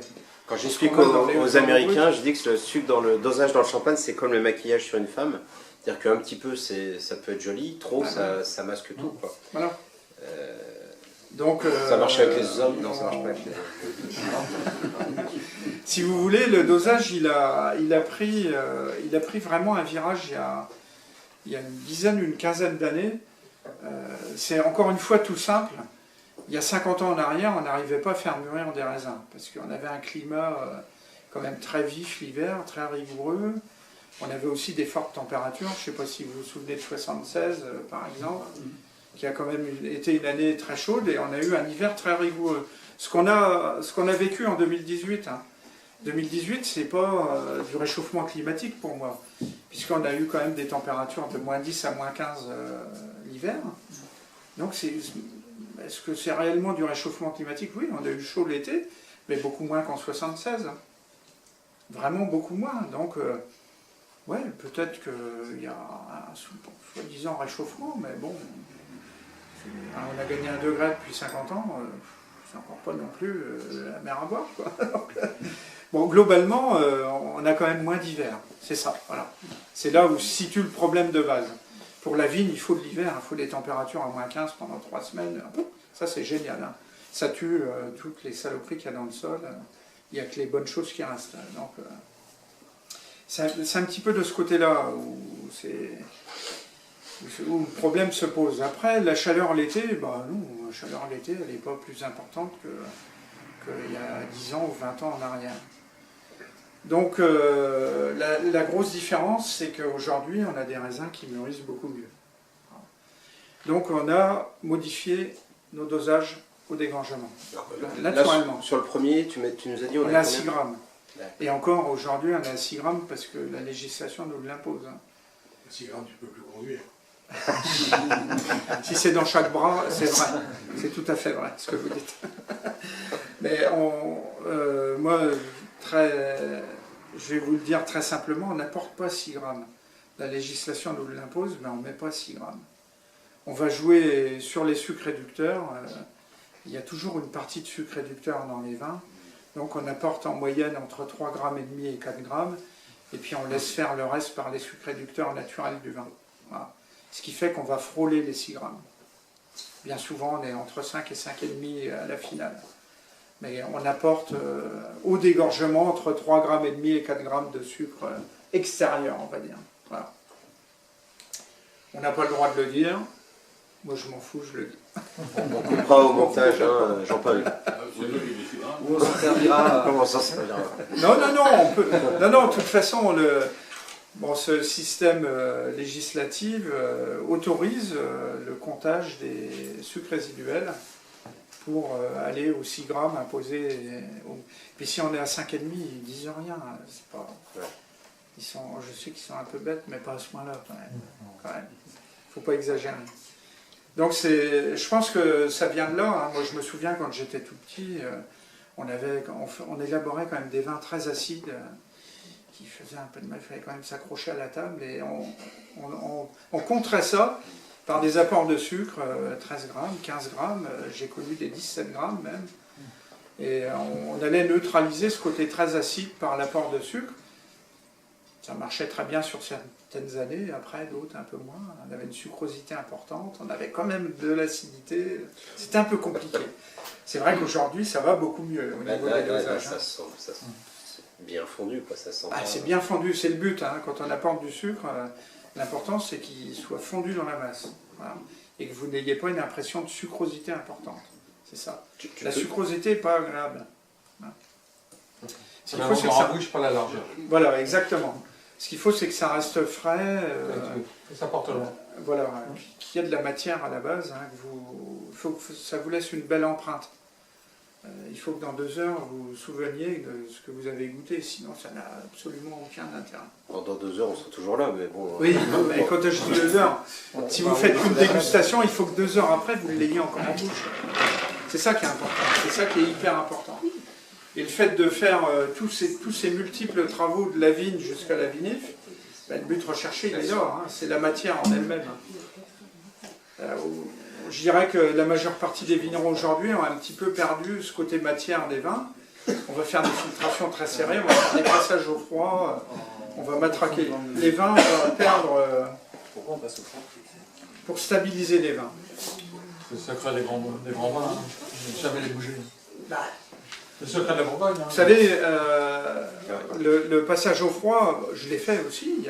Quand j'explique qu'on a dans les aux Américains, je dis que le sucre dans le dosage dans le champagne, c'est comme le maquillage sur une femme. C'est-à-dire qu'un petit peu, ça peut être joli, trop, ça masque tout. Quoi. Voilà. Donc, ça marche avec les hommes? Non, ça marche pas avec les hommes. Si vous voulez, le dosage, il a pris vraiment un virage il y a une dizaine, une quinzaine d'années. C'est encore une fois tout simple. Il y a 50 ans en arrière, on n'arrivait pas à faire mûrir des raisins, parce qu'on avait un climat quand même très vif l'hiver, très rigoureux. On avait aussi des fortes températures. Je ne sais pas si vous vous souvenez de 76, par exemple, qui a quand même été une année très chaude, et on a eu un hiver très rigoureux. Ce qu'on a vécu en 2018, 2018, c'est pas du réchauffement climatique pour moi, puisqu'on a eu quand même des températures de moins 10 à moins 15 l'hiver. Donc est-ce que c'est réellement du réchauffement climatique? Oui, on a eu chaud l'été, mais beaucoup moins qu'en 76. Vraiment beaucoup moins. Donc, ouais, peut-être qu'il y a un soi-disant réchauffement, mais bon, on a gagné 1 degré depuis 50 ans, c'est encore pas non plus la mer à boire, quoi. Bon, globalement, on a quand même moins d'hiver, c'est ça, voilà. C'est là où se situe le problème de base. Pour la vigne, il faut de l'hiver, il faut des températures à moins 15 pendant 3 semaines. Ça, c'est génial. Hein. Ça tue toutes les saloperies qu'il y a dans le sol. Il n'y a que les bonnes choses qui restent. Donc, c'est un petit peu de ce côté-là où le problème se pose. Après, la chaleur l'été, non, la chaleur l'été, elle n'est pas plus importante qu'il y a 10 ans ou 20 ans en arrière. Donc la grosse différence, c'est qu'aujourd'hui, on a des raisins qui mûrissent beaucoup mieux. Donc on a modifié nos dosages au dégorgement, naturellement. Là, sur le premier, tu nous as dit on est à 6 grammes. Et encore aujourd'hui, on est à 6 grammes parce que la législation nous l'impose. 6 grammes, tu ne peux plus conduire. Si c'est dans chaque bras, c'est vrai. C'est tout à fait vrai ce que vous dites. Mais moi, je vais vous le dire très simplement, on n'apporte pas 6 grammes. La législation nous l'impose, mais on ne met pas 6 grammes. On va jouer sur les sucres réducteurs. Il y a toujours une partie de sucre réducteur dans les vins. Donc on apporte en moyenne entre 3,5 grammes et 4 grammes. Et puis on laisse faire le reste par les sucres réducteurs naturels du vin. Voilà. Ce qui fait qu'on va frôler les 6 grammes. Bien souvent, on est entre 5 et 5,5 à la finale. Mais on apporte au dégorgement entre 3,5 grammes et 4 grammes de sucre extérieur, on va dire. Voilà. On n'a pas le droit de le dire. Moi, je m'en fous, je le dis. On coupera au montage, hein, Jean-Paul. Ou on s'en servira. Comment ça se servira? Non, on peut. Non, de toute façon, ce système législatif autorise le comptage des sucres résiduels pour aller aux 6 grammes imposés. Puis si on est à 5,5, ils disent rien. C'est pas... je sais qu'ils sont un peu bêtes, mais pas à ce point-là quand même. Faut pas exagérer. Donc je pense que ça vient de là. Hein. Moi je me souviens quand j'étais tout petit, on élaborait quand même des vins très acides qui faisaient un peu de mal. Il fallait quand même s'accrocher à la table et on contrait ça par des apports de sucre, 13 grammes, 15 grammes, j'ai connu des 17 grammes même. Et on allait neutraliser ce côté très acide par l'apport de sucre. Ça marchait très bien sur certaines années, après d'autres un peu moins. On avait une sucrosité importante, on avait quand même de l'acidité. C'était un peu compliqué. C'est vrai qu'aujourd'hui, ça va beaucoup mieux au niveau des dosages. Ça sent bien fondu, quoi. Ça sent c'est bien fondu, c'est le but. Hein. Quand on apporte du sucre, l'important c'est qu'il soit fondu dans la masse. Voilà. Et que vous n'ayez pas une impression de sucrosité importante. C'est ça. La sucrosité n'est pas agréable. Ce La qu'il faut, c'est que longueur ça... en bouche, pas la largeur. Voilà, exactement. Ce qu'il faut, c'est que ça reste frais, Ça porte loin. voilà, qu'il y ait de la matière à la base, hein, faut que ça vous laisse une belle empreinte. Il faut que dans 2 heures, vous vous souveniez de ce que vous avez goûté, sinon ça n'a absolument aucun intérêt. Dans 2 heures, on sera toujours là, mais bon. Oui, mais quand je dis 2 heures, si vous faites une dégustation, il faut que 2 heures après, vous l'ayez encore en bouche. C'est ça qui est important, c'est ça qui est hyper important. Et le fait de faire tous ces multiples travaux de la vigne jusqu'à la vinif, ben, le but recherché, il est là, hein, c'est la matière en elle-même. Je dirais que la majeure partie des vignerons aujourd'hui ont un petit peu perdu ce côté matière des vins. On va faire des filtrations très serrées, on va faire des passages au froid, on va matraquer. Les vins, on va perdre pour stabiliser les vins. C'est le secret des grands vins, hein. Ne jamais les bouger. Bah, C'est le secret de la Bourgogne. Hein. vous savez, le passage au froid, je l'ai fait aussi,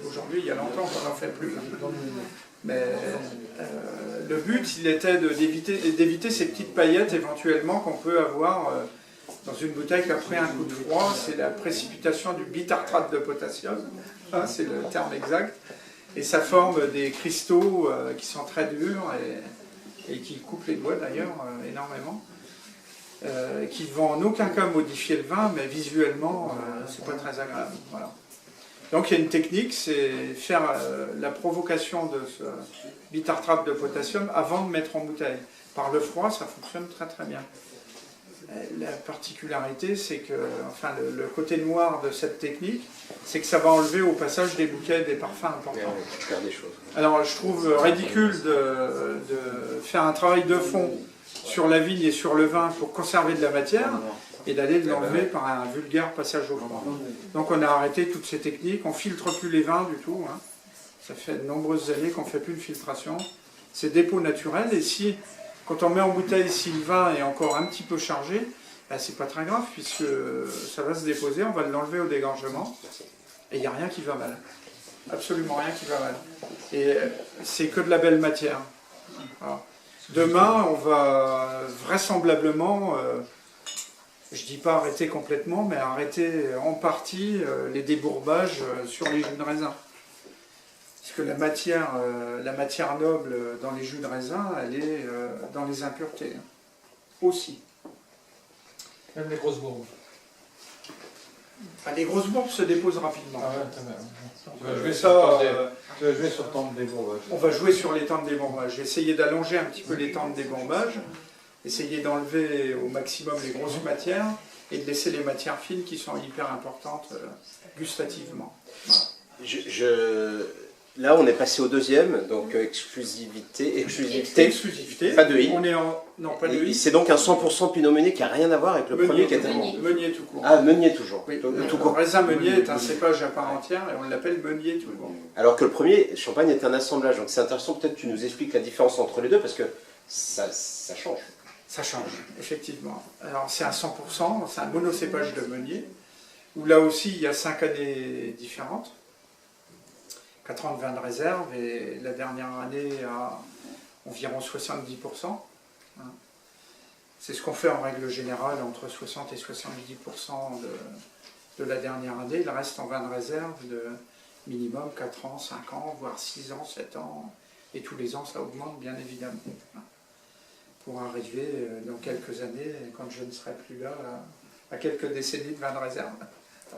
aujourd'hui, il y a longtemps qu'on n'en fait plus. Mais le but, il était d'éviter ces petites paillettes éventuellement qu'on peut avoir dans une bouteille après un coup de froid. C'est la précipitation du bitartrate de potassium, hein, c'est le terme exact. Et ça forme des cristaux qui sont très durs et qui coupent les doigts d'ailleurs énormément. Qui ne vont en aucun cas modifier le vin, mais visuellement, c'est pas très agréable. Voilà. Donc il y a une technique, c'est faire la provocation de ce bitartrate de potassium avant de mettre en bouteille. Par le froid, ça fonctionne très très bien. La particularité, c'est que, enfin, le côté noir de cette technique, c'est que ça va enlever au passage des bouquets, des parfums importants. Faire des choses. Alors je trouve ridicule de faire un travail de fond sur la vigne et sur le vin pour conserver de la matière et d'aller l'enlever par un vulgaire passage au froid. Donc on a arrêté toutes ces techniques, on filtre plus les vins du tout. Hein. Ça fait de nombreuses années qu'on ne fait plus de filtration. C'est dépôt naturel et si, quand on met en bouteille, si le vin est encore un petit peu chargé, ben, c'est pas très grave puisque ça va se déposer, on va l'enlever au dégorgement et il n'y a rien qui va mal. Absolument rien qui va mal. Et c'est que de la belle matière. Voilà. Demain, on va vraisemblablement, je ne dis pas arrêter complètement, mais arrêter en partie les débourbages sur les jus de raisin. Parce que la matière noble dans les jus de raisin, elle est dans les impuretés aussi. Même les grosses bourbes. Les grosses bourbes se déposent rapidement. Ah ouais, très bien. Tu vas jouer sur le temps de débourbage. On va jouer sur les temps de débourbage. J'ai essayé d'allonger un petit peu les temps de débourbage, essayer d'enlever au maximum les grosses matières et de laisser les matières fines qui sont hyper importantes gustativement. Voilà. Là, on est passé au deuxième, donc exclusivité. Pas de i. On est en... Non, pas de i. C'est donc un 100% Pinot Meunier qui n'a rien à voir avec le premier qui était bon. Meunier tout court. Ah, Meunier toujours. Oui. Tout Le court. raisin Meunier est un cépage à part entière et on l'appelle Meunier tout court. Alors que le premier, Champagne, est un assemblage. Donc c'est intéressant, peut-être tu nous expliques la différence entre les deux parce que ça change. Ça change, effectivement. Alors c'est un 100%, c'est un monocépage de Meunier, où là aussi il y a 5 années différentes. 4 ans de vin de réserve et la dernière année à environ 70%. Hein. C'est ce qu'on fait en règle générale entre 60 et 70% de la dernière année. Le reste en vin de réserve de minimum 4 ans, 5 ans, voire 6 ans, 7 ans. Et tous les ans ça augmente bien évidemment. Hein. Pour arriver dans quelques années, quand je ne serai plus là, à quelques décennies de vin de réserve.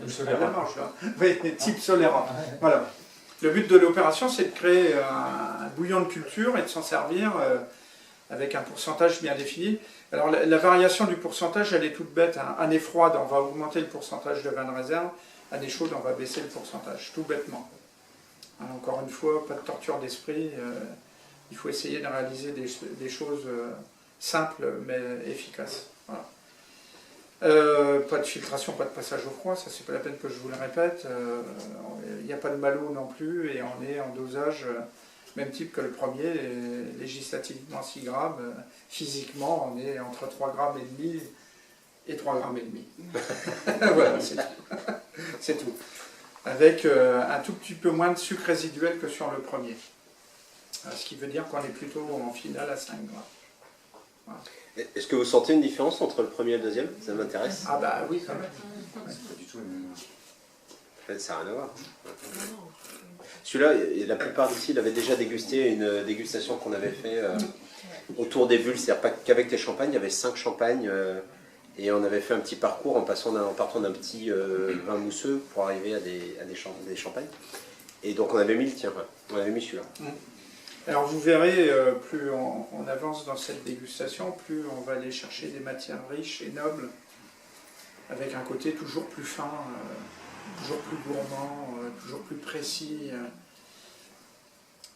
Le Solera. Oui, type Solera. Voilà. Le but de l'opération, c'est de créer un bouillon de culture et de s'en servir avec un pourcentage bien défini. Alors la variation du pourcentage, elle est toute bête. Hein. Année froide, on va augmenter le pourcentage de vin de réserve. Année chaude, on va baisser le pourcentage, tout bêtement. Hein, encore une fois, pas de torture d'esprit. Il faut essayer de réaliser des choses simples mais efficaces. Voilà. Pas de filtration, pas de passage au froid, ça c'est pas la peine que je vous le répète. Il n'y a pas de malo non plus et on est en dosage même type que le premier, législativement 6 grammes. Physiquement, on est entre 3,5 grammes et 3,5 grammes. Voilà, c'est tout. C'est tout. Avec un tout petit peu moins de sucre résiduel que sur le premier. Ce qui veut dire qu'on est plutôt en finale à 5 grammes. Est-ce que vous sentez une différence entre le premier et le deuxième? Ça m'intéresse. Ah bah oui, quand même. Pas du tout le même. En fait, ça n'a rien à voir. Celui-là, la plupart d'ici l'avaient déjà dégusté une dégustation qu'on avait fait autour des bulles. C'est-à-dire pas qu'avec les champagnes, il y avait 5 champagnes et on avait fait un petit parcours en partant d'un petit vin mousseux pour arriver à des champagnes. Et donc on avait mis le tien, on avait mis celui-là. Alors vous verrez, plus on avance dans cette dégustation, plus on va aller chercher des matières riches et nobles, avec un côté toujours plus fin, toujours plus gourmand, toujours plus précis.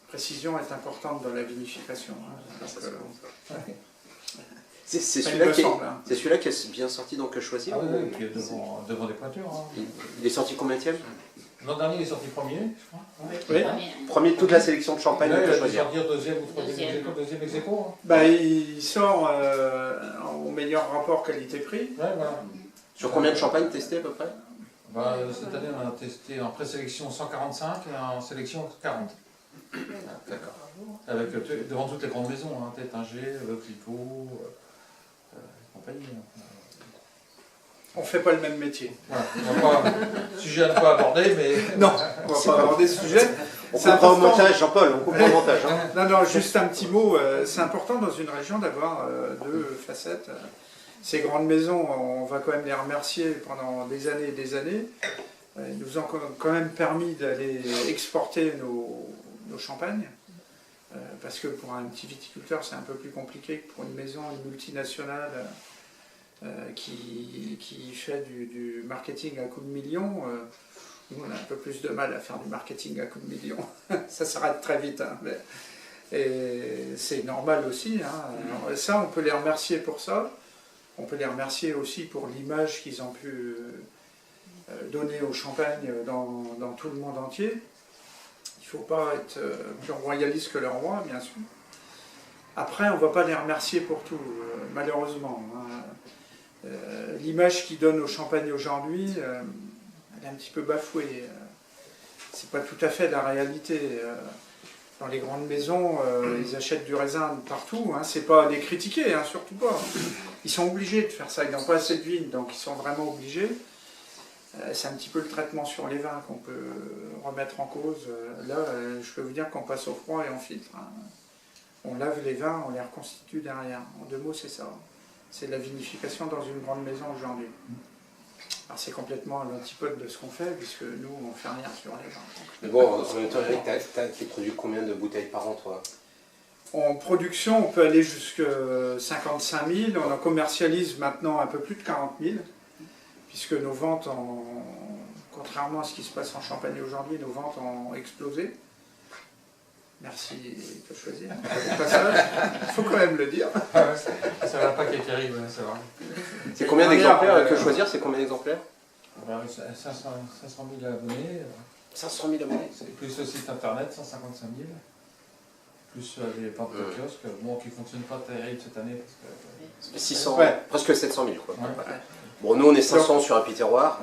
Précision est importante dans la vinification. C'est Ça, il celui-là me qui, semble, hein. c'est celui-là qui est bien sorti dans Que Choisir. Ah oui, puis devant des pointures. Hein. Il est sorti combienième? L'an dernier, il est sorti premier, je crois. Oui. Premier de toute la sélection de champagne Là, de il Que a dû Choisir. sortir deuxième ou troisième ex aequo, hein. Bah, il sort au meilleur rapport qualité-prix. Ouais, voilà. Sur combien de champagnes testés à peu près? Bah, cette année, on a testé en présélection 145 et en sélection 40. D'accord. Avec, devant toutes les grandes maisons, hein, Tétinger, Clicquot, compagnie. On fait pas le même métier. Voilà. Sujet à ne pas aborder, mais. Non, on va pas aborder ce sujet. On C'est comprend au important. montage, Jean-Paul, on comprend au montage. Hein. Non, juste un petit mot. C'est important dans une région d'avoir deux facettes. Ces grandes maisons, on va quand même les remercier pendant des années et des années. Ils nous ont quand même permis d'aller exporter nos champagnes. Parce que pour un petit viticulteur, c'est un peu plus compliqué que pour une maison, une multinationale qui fait du marketing à coups de millions. Nous, on a un peu plus de mal à faire du marketing à coups de millions. Ça s'arrête très vite. Hein, et c'est normal aussi. Hein. Alors, ça, on peut les remercier pour ça. On peut les remercier aussi pour l'image qu'ils ont pu donner au champagne dans tout le monde entier. Il ne faut pas être plus royaliste que le roi, bien sûr. Après, on ne va pas les remercier pour tout, malheureusement. Hein. L'image qu'ils donnent au champagne aujourd'hui, elle est un petit peu bafouée. C'est pas tout à fait la réalité. Dans les grandes maisons, ils achètent du raisin partout. Hein. C'est pas les critiquer, hein, surtout pas. Ils sont obligés de faire ça. Ils n'ont pas assez de vignes, donc ils sont vraiment obligés. C'est un petit peu le traitement sur les vins qu'on peut remettre en cause. Là, je peux vous dire qu'on passe au froid et on filtre. Hein. On lave les vins, on les reconstitue derrière. En 2 mots, c'est ça. C'est de la vinification dans une grande maison aujourd'hui. Alors c'est complètement à l'antipode de ce qu'on fait, puisque nous, on ne fait rien sur les vins. Mais bon, en même temps, Eric, tu produis combien de bouteilles par an, toi? En production, on peut aller jusqu'à 55 000. On en commercialise maintenant un peu plus de 40 000, puisque nos ventes, contrairement à ce qui se passe en Champagne aujourd'hui, nos ventes ont explosé. Merci de choisir. Il faut quand même le dire. Ça va pas qu'il arrive, ça va. C'est combien d'exemplaires Que Choisir? C'est combien d'exemplaires? 500 000 abonnés. 500 000 abonnés. Plus le site internet, 155 000. Plus les ventes de kiosques, bon, qui ne fonctionnent pas terrible cette année. Parce que, 600, Ouais. presque 700 000 quoi. ouais. Bon, nous on est 500 sur un terroir.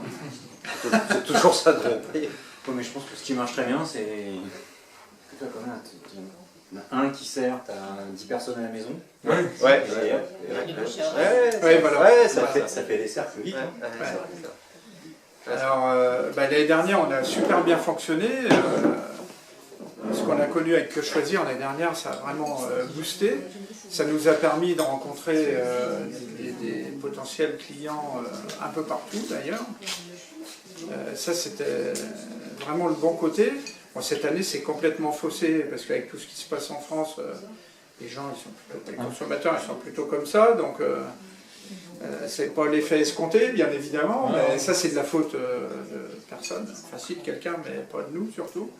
C'est toujours ça de payer. Ouais, mais je pense que ce qui marche très bien, c'est que toi, quand même, il y en a un qui sert, t'as 10 personnes à la maison. Oui. Ouais. Et hop, Ouais, voilà. Ouais, ça ça fait des cercles vite. Hein. c'est vrai, c'est vrai. Alors, l'année dernière, on a super bien fonctionné. Ce qu'on a connu avec Que Choisir l'année dernière, ça a vraiment boosté. Ça nous a permis de rencontrer des potentiels clients un peu partout d'ailleurs. Ça, c'était vraiment le bon côté. Bon, cette année, c'est complètement faussé parce qu'avec tout ce qui se passe en France, les gens, les consommateurs, ils sont plutôt comme ça. Donc, c'est pas l'effet escompté, bien évidemment, mais ça, c'est de la faute de personne. Enfin, si, de quelqu'un, mais pas de nous surtout.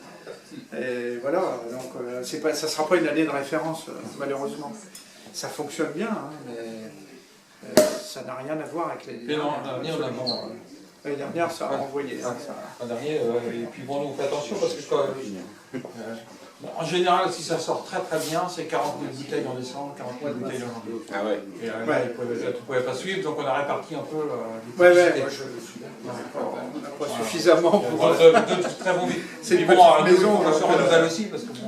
Et voilà, donc ça ne sera pas une année de référence, malheureusement. Ça fonctionne bien, hein, mais ça n'a rien à voir avec les Mais non, l'année, on a bon. L'année dernière, ça a renvoyé. Hein, L'an dernier, et puis bon, on fait attention parce que bon, en général, si ça sort très très bien, c'est 40 000 bouteilles en décembre, 40 000 bouteilles en janvier. Ah ouais. Et là, Ouais. tu ne pouvais pas suivre, donc on a réparti un peu Ouais, publicités. moi, on n'a pas suffisamment pour... De très bon vite. C'est Et une bon, petite à maison, on se donc, renouvelle aussi parce que bon,